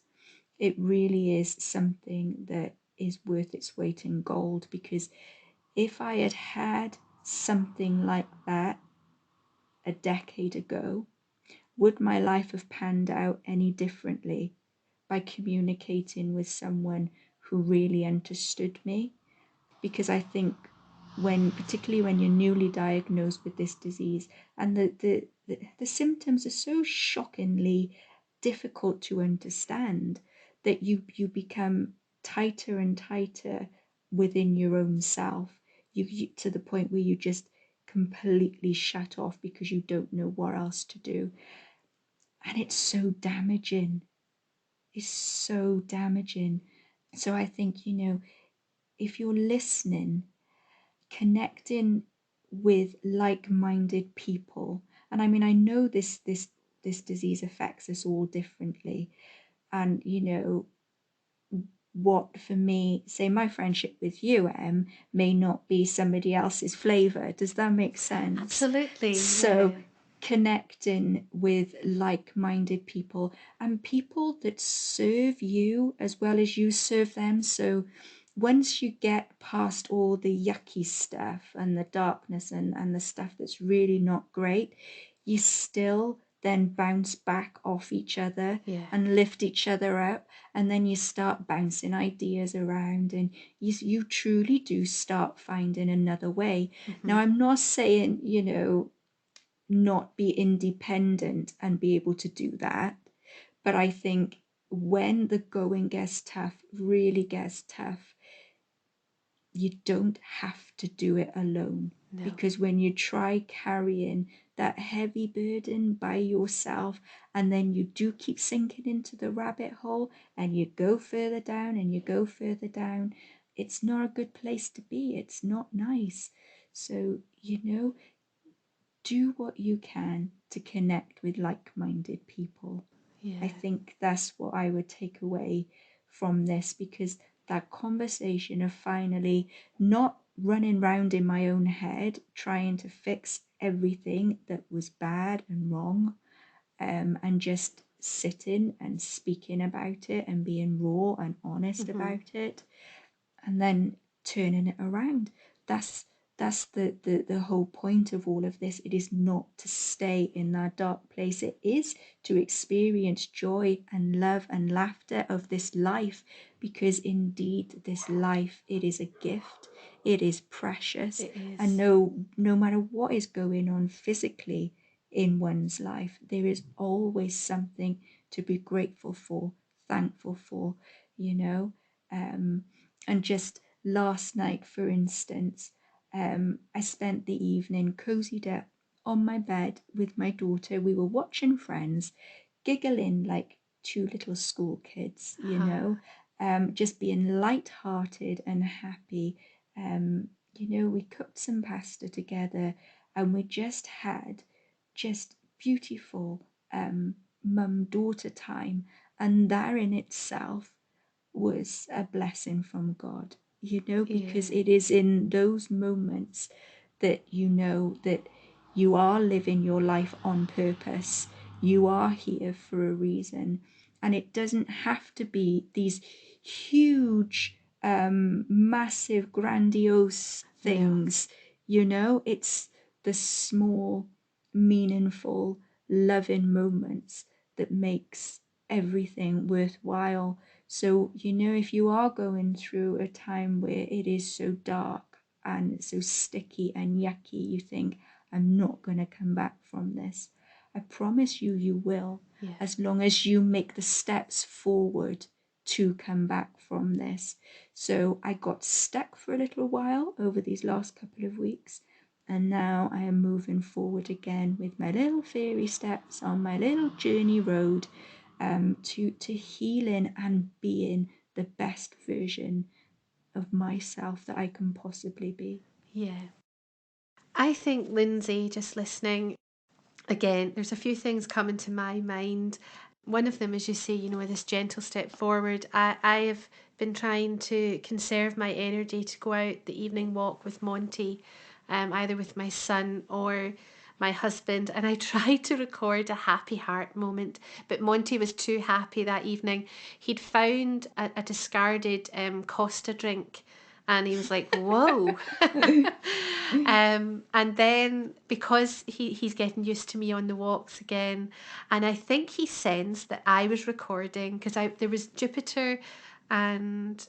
it really is something that is worth its weight in gold. Because if I had had something like that a decade ago, would my life have panned out any differently by communicating with someone who really understood me? Because I think particularly when you're newly diagnosed with this disease and the symptoms are so shockingly difficult to understand, that you become tighter and tighter within your own self, you to the point where you just completely shut off because you don't know what else to do. And it's so damaging. It's so damaging. So I think, if you're listening, connecting with like-minded people, and I mean, I know this disease affects us all differently, and what for me, say my friendship with you, Em, may not be somebody else's flavor. Does that make sense? Absolutely. So connecting with like-minded people and people that serve you as well as you serve them. So once you get past all the yucky stuff and the darkness and the stuff that's really not great, you still then bounce back off each other and lift each other up, and then you start bouncing ideas around, and you truly do start finding another way. Now, I'm not saying, not be independent and be able to do that, but I think when the going gets tough, really gets tough, you don't have to do it alone. No. Because when you try carrying that heavy burden by yourself, and then you do keep sinking into the rabbit hole, and you go further down and you go further down, it's not a good place to be. It's not nice. So, do what you can to connect with like-minded people. I think that's what I would take away from this, because that conversation of finally not running round in my own head trying to fix everything that was bad and wrong, and just sitting and speaking about it and being raw and honest about it, and then turning it around. That's the whole point of all of this. It is not to stay in that dark place. It is to experience joy and love and laughter of this life, because indeed this life, it is a gift. It is precious. It is. And no matter what is going on physically in one's life, there is always something to be grateful for, thankful for, you know. And just last night, for instance, I spent the evening cozied up on my bed with my daughter. We were watching Friends, giggling like two little school kids, you know, just being light-hearted and happy. We cooked some pasta together, and we just had just beautiful mum-daughter time, and that in itself was a blessing from God, because it is in those moments that you know that you are living your life on purpose. You are here for a reason. And it doesn't have to be these huge, massive, grandiose things. It's the small, meaningful, loving moments that makes everything worthwhile. So, if you are going through a time where it is so dark and so sticky and yucky, you think, I'm not going to come back from this. I promise you, you will, as long as you make the steps forward to come back from this. So I got stuck for a little while over these last couple of weeks, and now I am moving forward again with my little fairy steps on my little journey road, to healing and being the best version of myself that I can possibly be. Yeah. I think, Lindsay, just listening, again, there's a few things coming to my mind. One of them, as you say, this gentle step forward. I have been trying to conserve my energy to go out the evening walk with Monty, either with my son or my husband. And I tried to record a happy heart moment, but Monty was too happy that evening. He'd found a discarded Costa drink, and he was like, whoa. And then, because he's getting used to me on the walks again, and I think he sensed that I was recording, because there was Jupiter and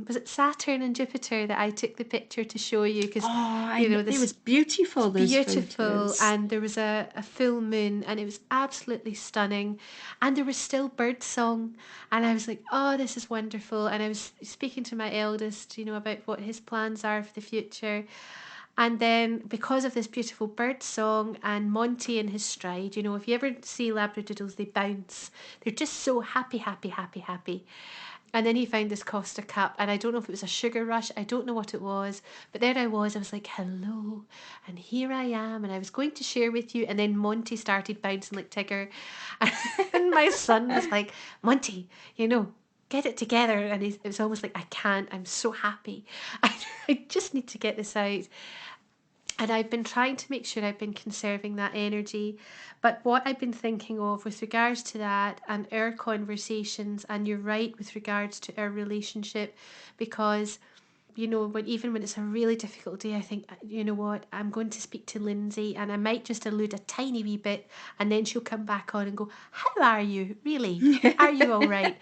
was it Saturn and Jupiter that I took the picture to show you, because it was beautiful, those photos. And there was a full moon, and it was absolutely stunning, and there was still bird song, and I was like, oh, this is wonderful. And I was speaking to my eldest, about what his plans are for the future. And then, because of this beautiful bird song and Monty in his stride, if you ever see Labradoodles, they bounce. They're just so happy, happy, happy, happy. And then he found this Costa cup, and I don't know if it was a sugar rush, I don't know what it was, but there I was like, hello, and here I am, and I was going to share with you, and then Monty started bouncing like Tigger, and my son was like, Monty, get it together, and it was almost like, I can't, I'm so happy, I just need to get this out. And I've been trying to make sure I've been conserving that energy. But what I've been thinking of with regards to that and our conversations, and you're right with regards to our relationship, because, even when it's a really difficult day, I think, you know what, I'm going to speak to Lindsay, and I might just allude a tiny wee bit, and then she'll come back on and go, how are you? Really? Are you all right?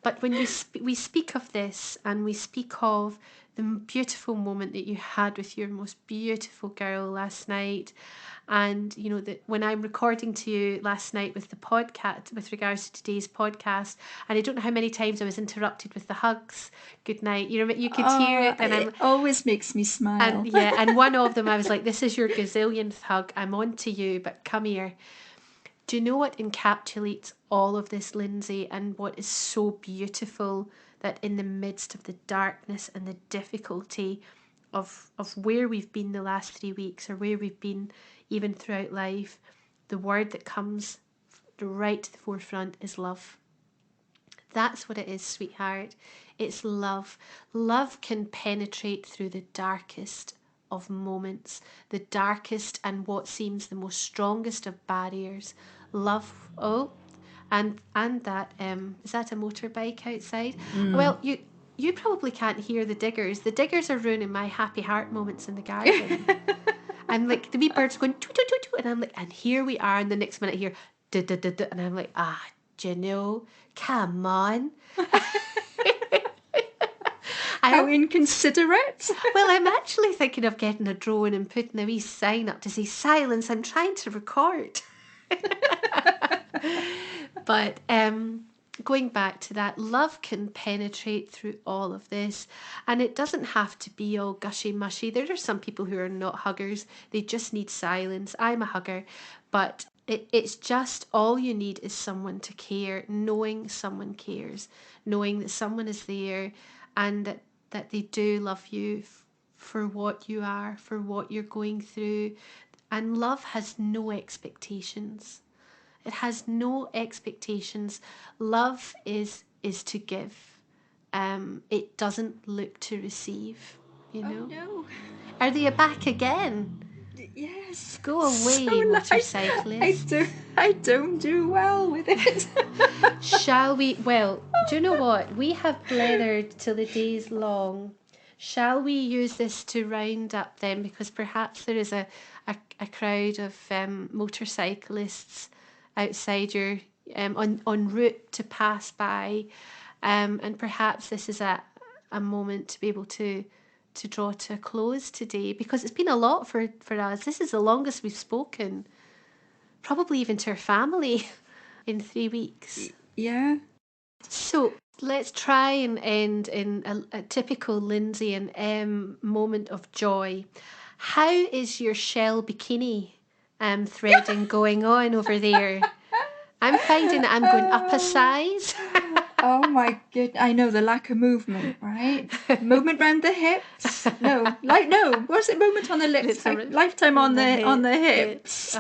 But when we speak of this, and we speak of the beautiful moment that you had with your most beautiful girl last night, and that when I'm recording to you last night with the podcast, with regards to today's podcast, and I don't know how many times I was interrupted with the hugs, good night, you could hear it, and it always makes me smile. And one of them I was like, this is your gazillionth hug, I'm on to you, but come here. Do you know what encapsulates all of this, Lindsay, and what is so beautiful, that in the midst of the darkness and the difficulty of where we've been the last 3 weeks, or where we've been even throughout life, the word that comes right to the forefront is love. That's what it is, sweetheart. It's love. Love can penetrate through the darkest of moments, the darkest and what seems the most strongest of barriers. Love, oh, and that is that a motorbike outside? Well, you probably can't hear the diggers. The diggers are ruining my happy heart moments in the garden. I'm like, the wee birds going toot, toot, toot, toot, and I'm like, and here we are, and the next minute here, duh, duh, duh, duh, and I'm like, do you know? Come on. How inconsiderate. Well, I'm actually thinking of getting a drone and putting a wee sign up to say, silence, I'm trying to record. But going back to that, love can penetrate through all of this, and it doesn't have to be all gushy mushy. There are some people who are not huggers, they just need silence. I'm a hugger, but it's just all you need is someone to care, knowing someone cares, knowing that someone is there, and that they do love you for what you are, for what you're going through. And love has no expectations. It has no expectations. Love is to give. It doesn't look to receive. You know. Oh no. Are they back again? Yes. Go away, So motorcyclist. I don't do well with it. Shall we? Well, do you know what? We have blethered till the day's long. Shall we use this to round up then? Because perhaps there is a crowd of motorcyclists outside your en route to pass by, and perhaps this is a moment to be able to draw to a close today, because it's been a lot for us. This is the longest we've spoken, probably even to our family, in 3 weeks. Yeah. So let's try and end in a typical Lindsay and M moment of joy. How is your shell bikini threading going on over there? I'm finding that I'm going up a size. Oh my goodness. I know, the lack of movement, right? Movement round the hips. No. What's it? Movement on the lips. Lifetime on the hips.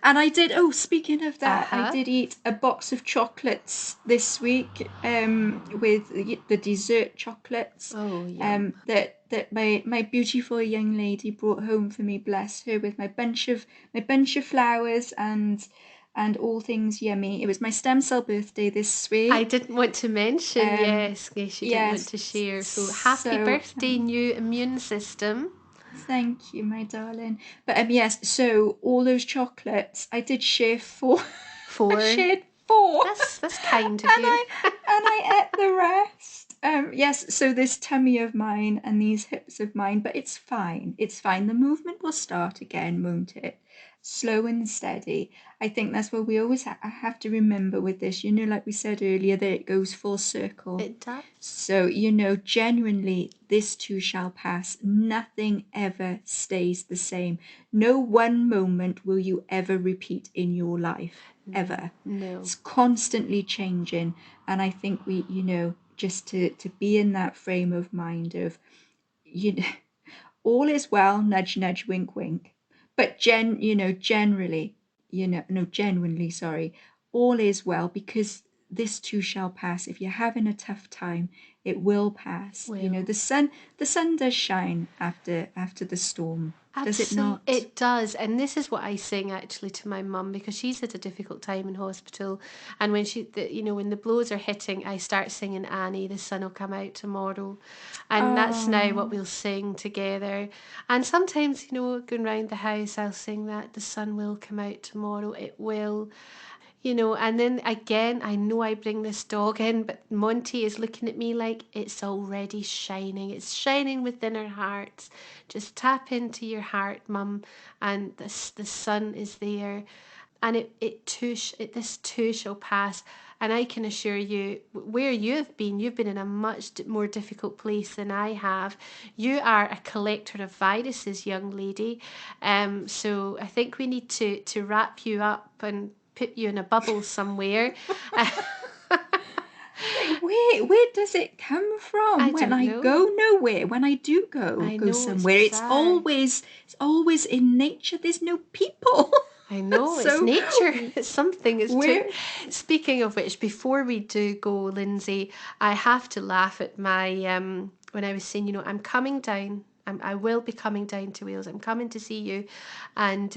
And I did, speaking of that, I did eat a box of chocolates this week, with the dessert chocolates. Oh, yum. That my beautiful young lady brought home for me, bless her, with my bunch of flowers and all things yummy. It was my stem cell birthday this week. I didn't want to mention, yes, you didn't want to share. So happy birthday, new immune system. Thank you, my darling. But yes, so all those chocolates, I did share 4. I shared 4. That's kind of you. And I ate the rest. Yes, so this tummy of mine and these hips of mine, but it's fine. It's fine. The movement will start again, won't it? Slow and steady. I think that's what we always have to remember with this. You know, like we said earlier, that it goes full circle. It does. So, genuinely, this too shall pass. Nothing ever stays the same. No one moment will you ever repeat in your life, ever. No. It's constantly changing. And I think we, just to be in that frame of mind of, all is well, nudge, nudge, wink, wink. But genuinely, all is well, because this too shall pass. If you're having a tough time, it will pass. The sun does shine after the storm. Does it not? It does. And this is what I sing actually to my mum, because she's had a difficult time in hospital. And when when the blows are hitting, I start singing Annie, the sun will come out tomorrow. And that's now what we'll sing together. And sometimes, going round the house, I'll sing that, the sun will come out tomorrow. It will. And then again, I know I bring this dog in, but Monty is looking at me like it's already shining. It's shining within our hearts. Just tap into your heart, Mum, and the sun is there. And this too shall pass. And I can assure you, where you've been in a much more difficult place than I have. You are a collector of viruses, young lady. So I think we need to wrap you up and put you in a bubble somewhere. Where does it come from? I when don't I know. go nowhere, when I do go somewhere, it's always in nature. There's no people. I know, So, it's nature. It's something. Speaking of which, before we do go, Lindsay, I have to laugh at my when I was saying, I'm coming down. I will be coming down to Wales. I'm coming to see you, and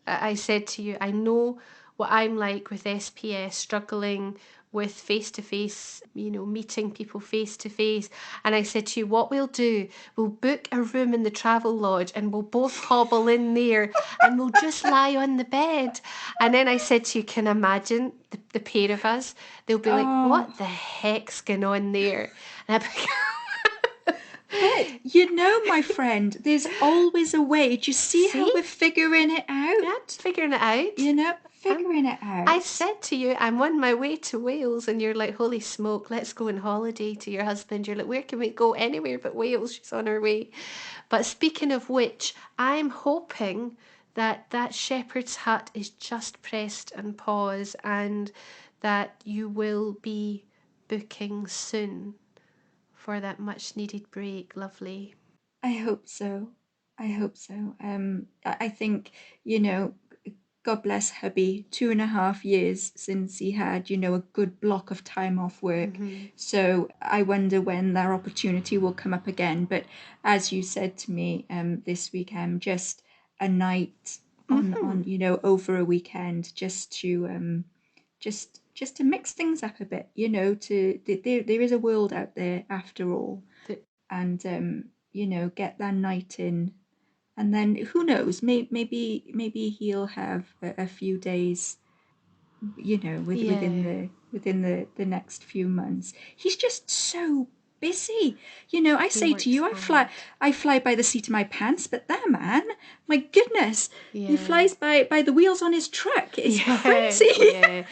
I said to you, I know what I'm like with SPS, struggling with face-to-face, meeting people face-to-face. And I said to you, what we'll do, we'll book a room in the travel lodge and we'll both hobble in there and we'll just lie on the bed. And then I said to you, can imagine the pair of us? They'll be like, Oh, what the heck's going on there? And I'd be but my friend, there's always a way. Do you see how see? we're figuring it out? Yeah, figuring it out. Figuring it I out. said to you, I'm on my way to Wales, and you're like, holy smoke, let's go on holiday to your husband. You're like, where can we go? Anywhere but Wales. She's on her way. But speaking of which, I'm hoping that that shepherd's hut is just pressed and pause, and that you will be booking soon for that much needed break. Lovely. I hope so. I hope so. I think, you know, God bless hubby, 2.5 years since he had, a good block of time off work. So I wonder when that opportunity will come up again. But as you said to me this weekend, just a night on over a weekend, just to just to mix things up a bit, there is a world out there after all, and get that night in, and then who knows, maybe he'll have a few days, Yeah, within the next few months. He's just so busy. I he say to works you, hard. I fly by the seat of my pants, but that man, my goodness, he Yeah. flies by the wheels on his truck. It's Yeah, crazy. yeah.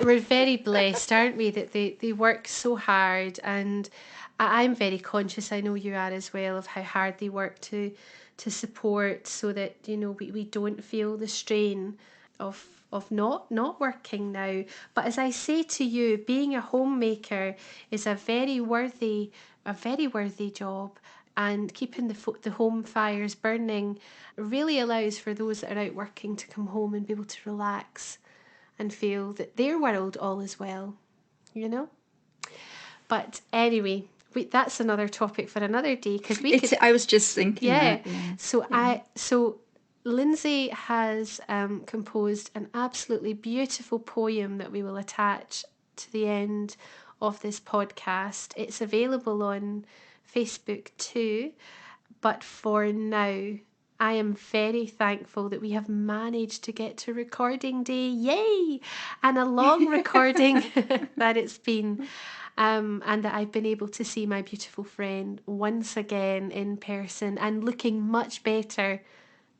We're very blessed, aren't we, that they work so hard, and I'm very conscious, I know you are as well, of how hard they work to support, so that we don't feel the strain of not working now. But as I say to you, being a homemaker is a very worthy job, and keeping the home fires burning really allows for those that are out working to come home and be able to relax and feel that their world all is well, you know? But anyway, that's another topic for another day, because we could, I was just thinking yeah. that, yeah. So Yeah. Lindsay has composed an absolutely beautiful poem that we will attach to the end of this podcast. It's available on Facebook too. But for now, I am very thankful that we have managed to get to recording day. Yay! And a long recording that it's been. And that I've been able to see my beautiful friend once again in person and looking much better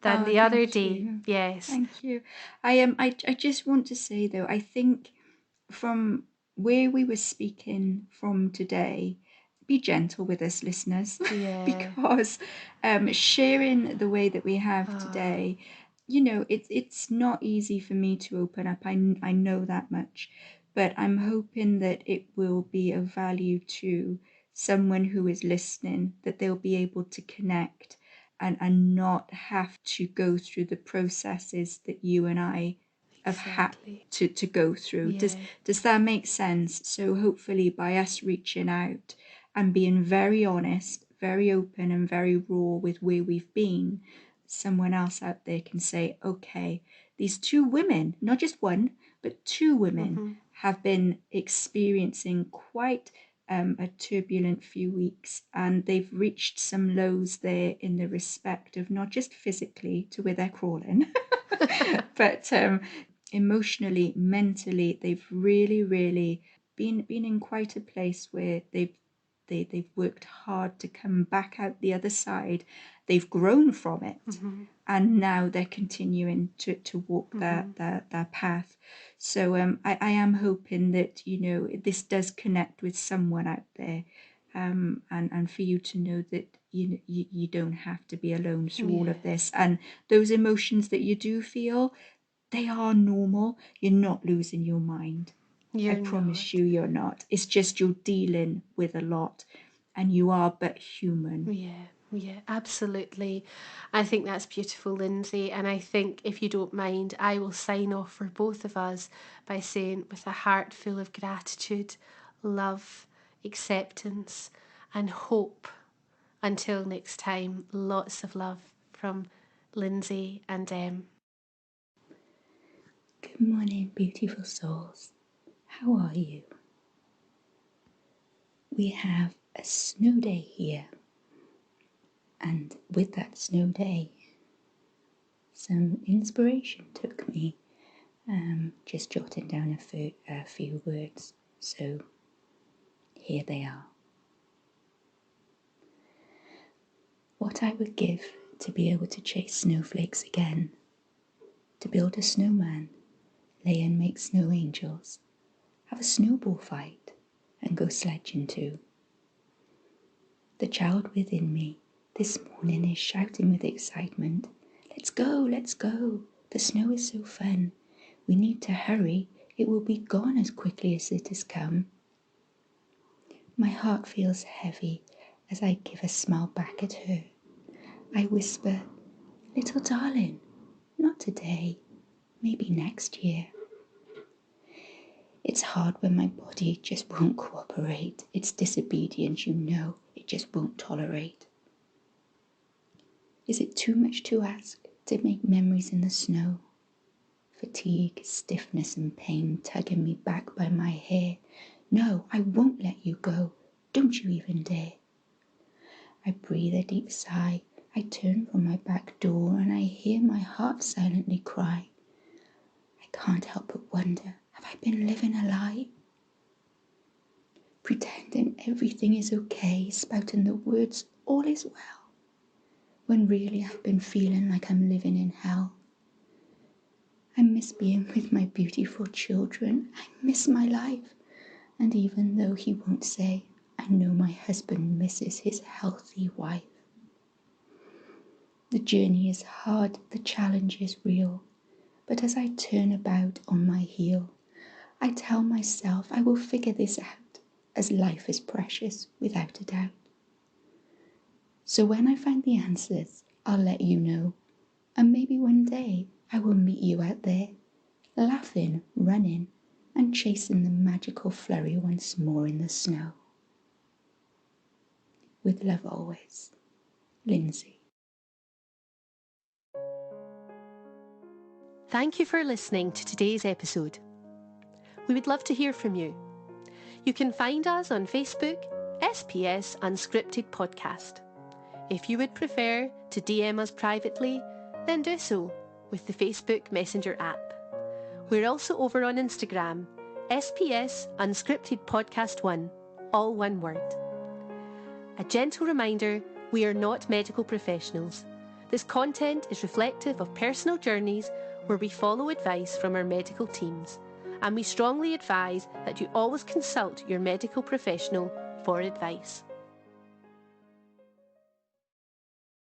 than Oh, the other thank day. you. Yes. Thank you. I just want to say though, I think from where we were speaking from today, be gentle with us, listeners, Yeah. because sharing the way that we have today, it's not easy for me to open up. I know that much, but I'm hoping that it will be of value to someone who is listening, that they'll be able to connect and not have to go through the processes that you and I have had Exactly. to go through. Yeah. Does that make sense? So hopefully by us reaching out and being very honest, very open and very raw with where we've been, someone else out there can say, okay, these two women, not just one, but two women have been experiencing quite a turbulent few weeks, and they've reached some lows there in the respect of not just physically to where they're crawling, but emotionally, mentally, they've really been in quite a place where they've worked hard to come back out the other side. They've grown from it, and now they're continuing to walk that path. So I am hoping that this does connect with someone out there, and for you to know that you don't have to be alone through all of this, and those emotions that you do feel, they are normal. You're not losing your mind. I You're not. promise you're not. It's just you're dealing with a lot, and you are but human. Yeah, yeah, absolutely. I think that's beautiful, Lindsay. And I think, if you don't mind, I will sign off for both of us by saying, with a heart full of gratitude, love, acceptance, and hope. Until next time, lots of love from Lindsay and Em. Good morning, beautiful souls. How are you? We have a snow day here, and with that snow day, some inspiration took me, just jotting down a few words, so here they are. What I would give to be able to chase snowflakes again, to build a snowman, lay and make snow angels, have a snowball fight, and go sledging too. The child within me this morning is shouting with excitement, let's go, the snow is so fun, we need to hurry, it will be gone as quickly as it has come. My heart feels heavy as I give a smile back at her. I whisper, little darling, not today, maybe next year. It's hard when my body just won't cooperate. It's disobedience, you know, it just won't tolerate. Is it too much to ask to make memories in the snow? Fatigue, stiffness and pain tugging me back by my hair. No, I won't let you go. Don't you even dare. I breathe a deep sigh. I turn from my back door and I hear my heart silently cry. I can't help but wonder, have I been living a lie? Pretending everything is okay, spouting the words, all is well, when really I've been feeling like I'm living in hell. I miss being with my beautiful children. I miss my life. And even though he won't say, I know my husband misses his healthy wife. The journey is hard, the challenge is real. But as I turn about on my heel, I tell myself I will figure this out, as life is precious, without a doubt. So when I find the answers, I'll let you know. And maybe one day I will meet you out there, laughing, running, and chasing the magical flurry once more in the snow. With love always, Lindsay. Thank you for listening to today's episode. We would love to hear from you. You can find us on Facebook, SPS Unscripted Podcast. If you would prefer to DM us privately, then do so with the Facebook Messenger app. We're also over on Instagram, SPS Unscripted Podcast 1, all one word. A gentle reminder, we are not medical professionals. This content is reflective of personal journeys where we follow advice from our medical teams, and we strongly advise that you always consult your medical professional for advice.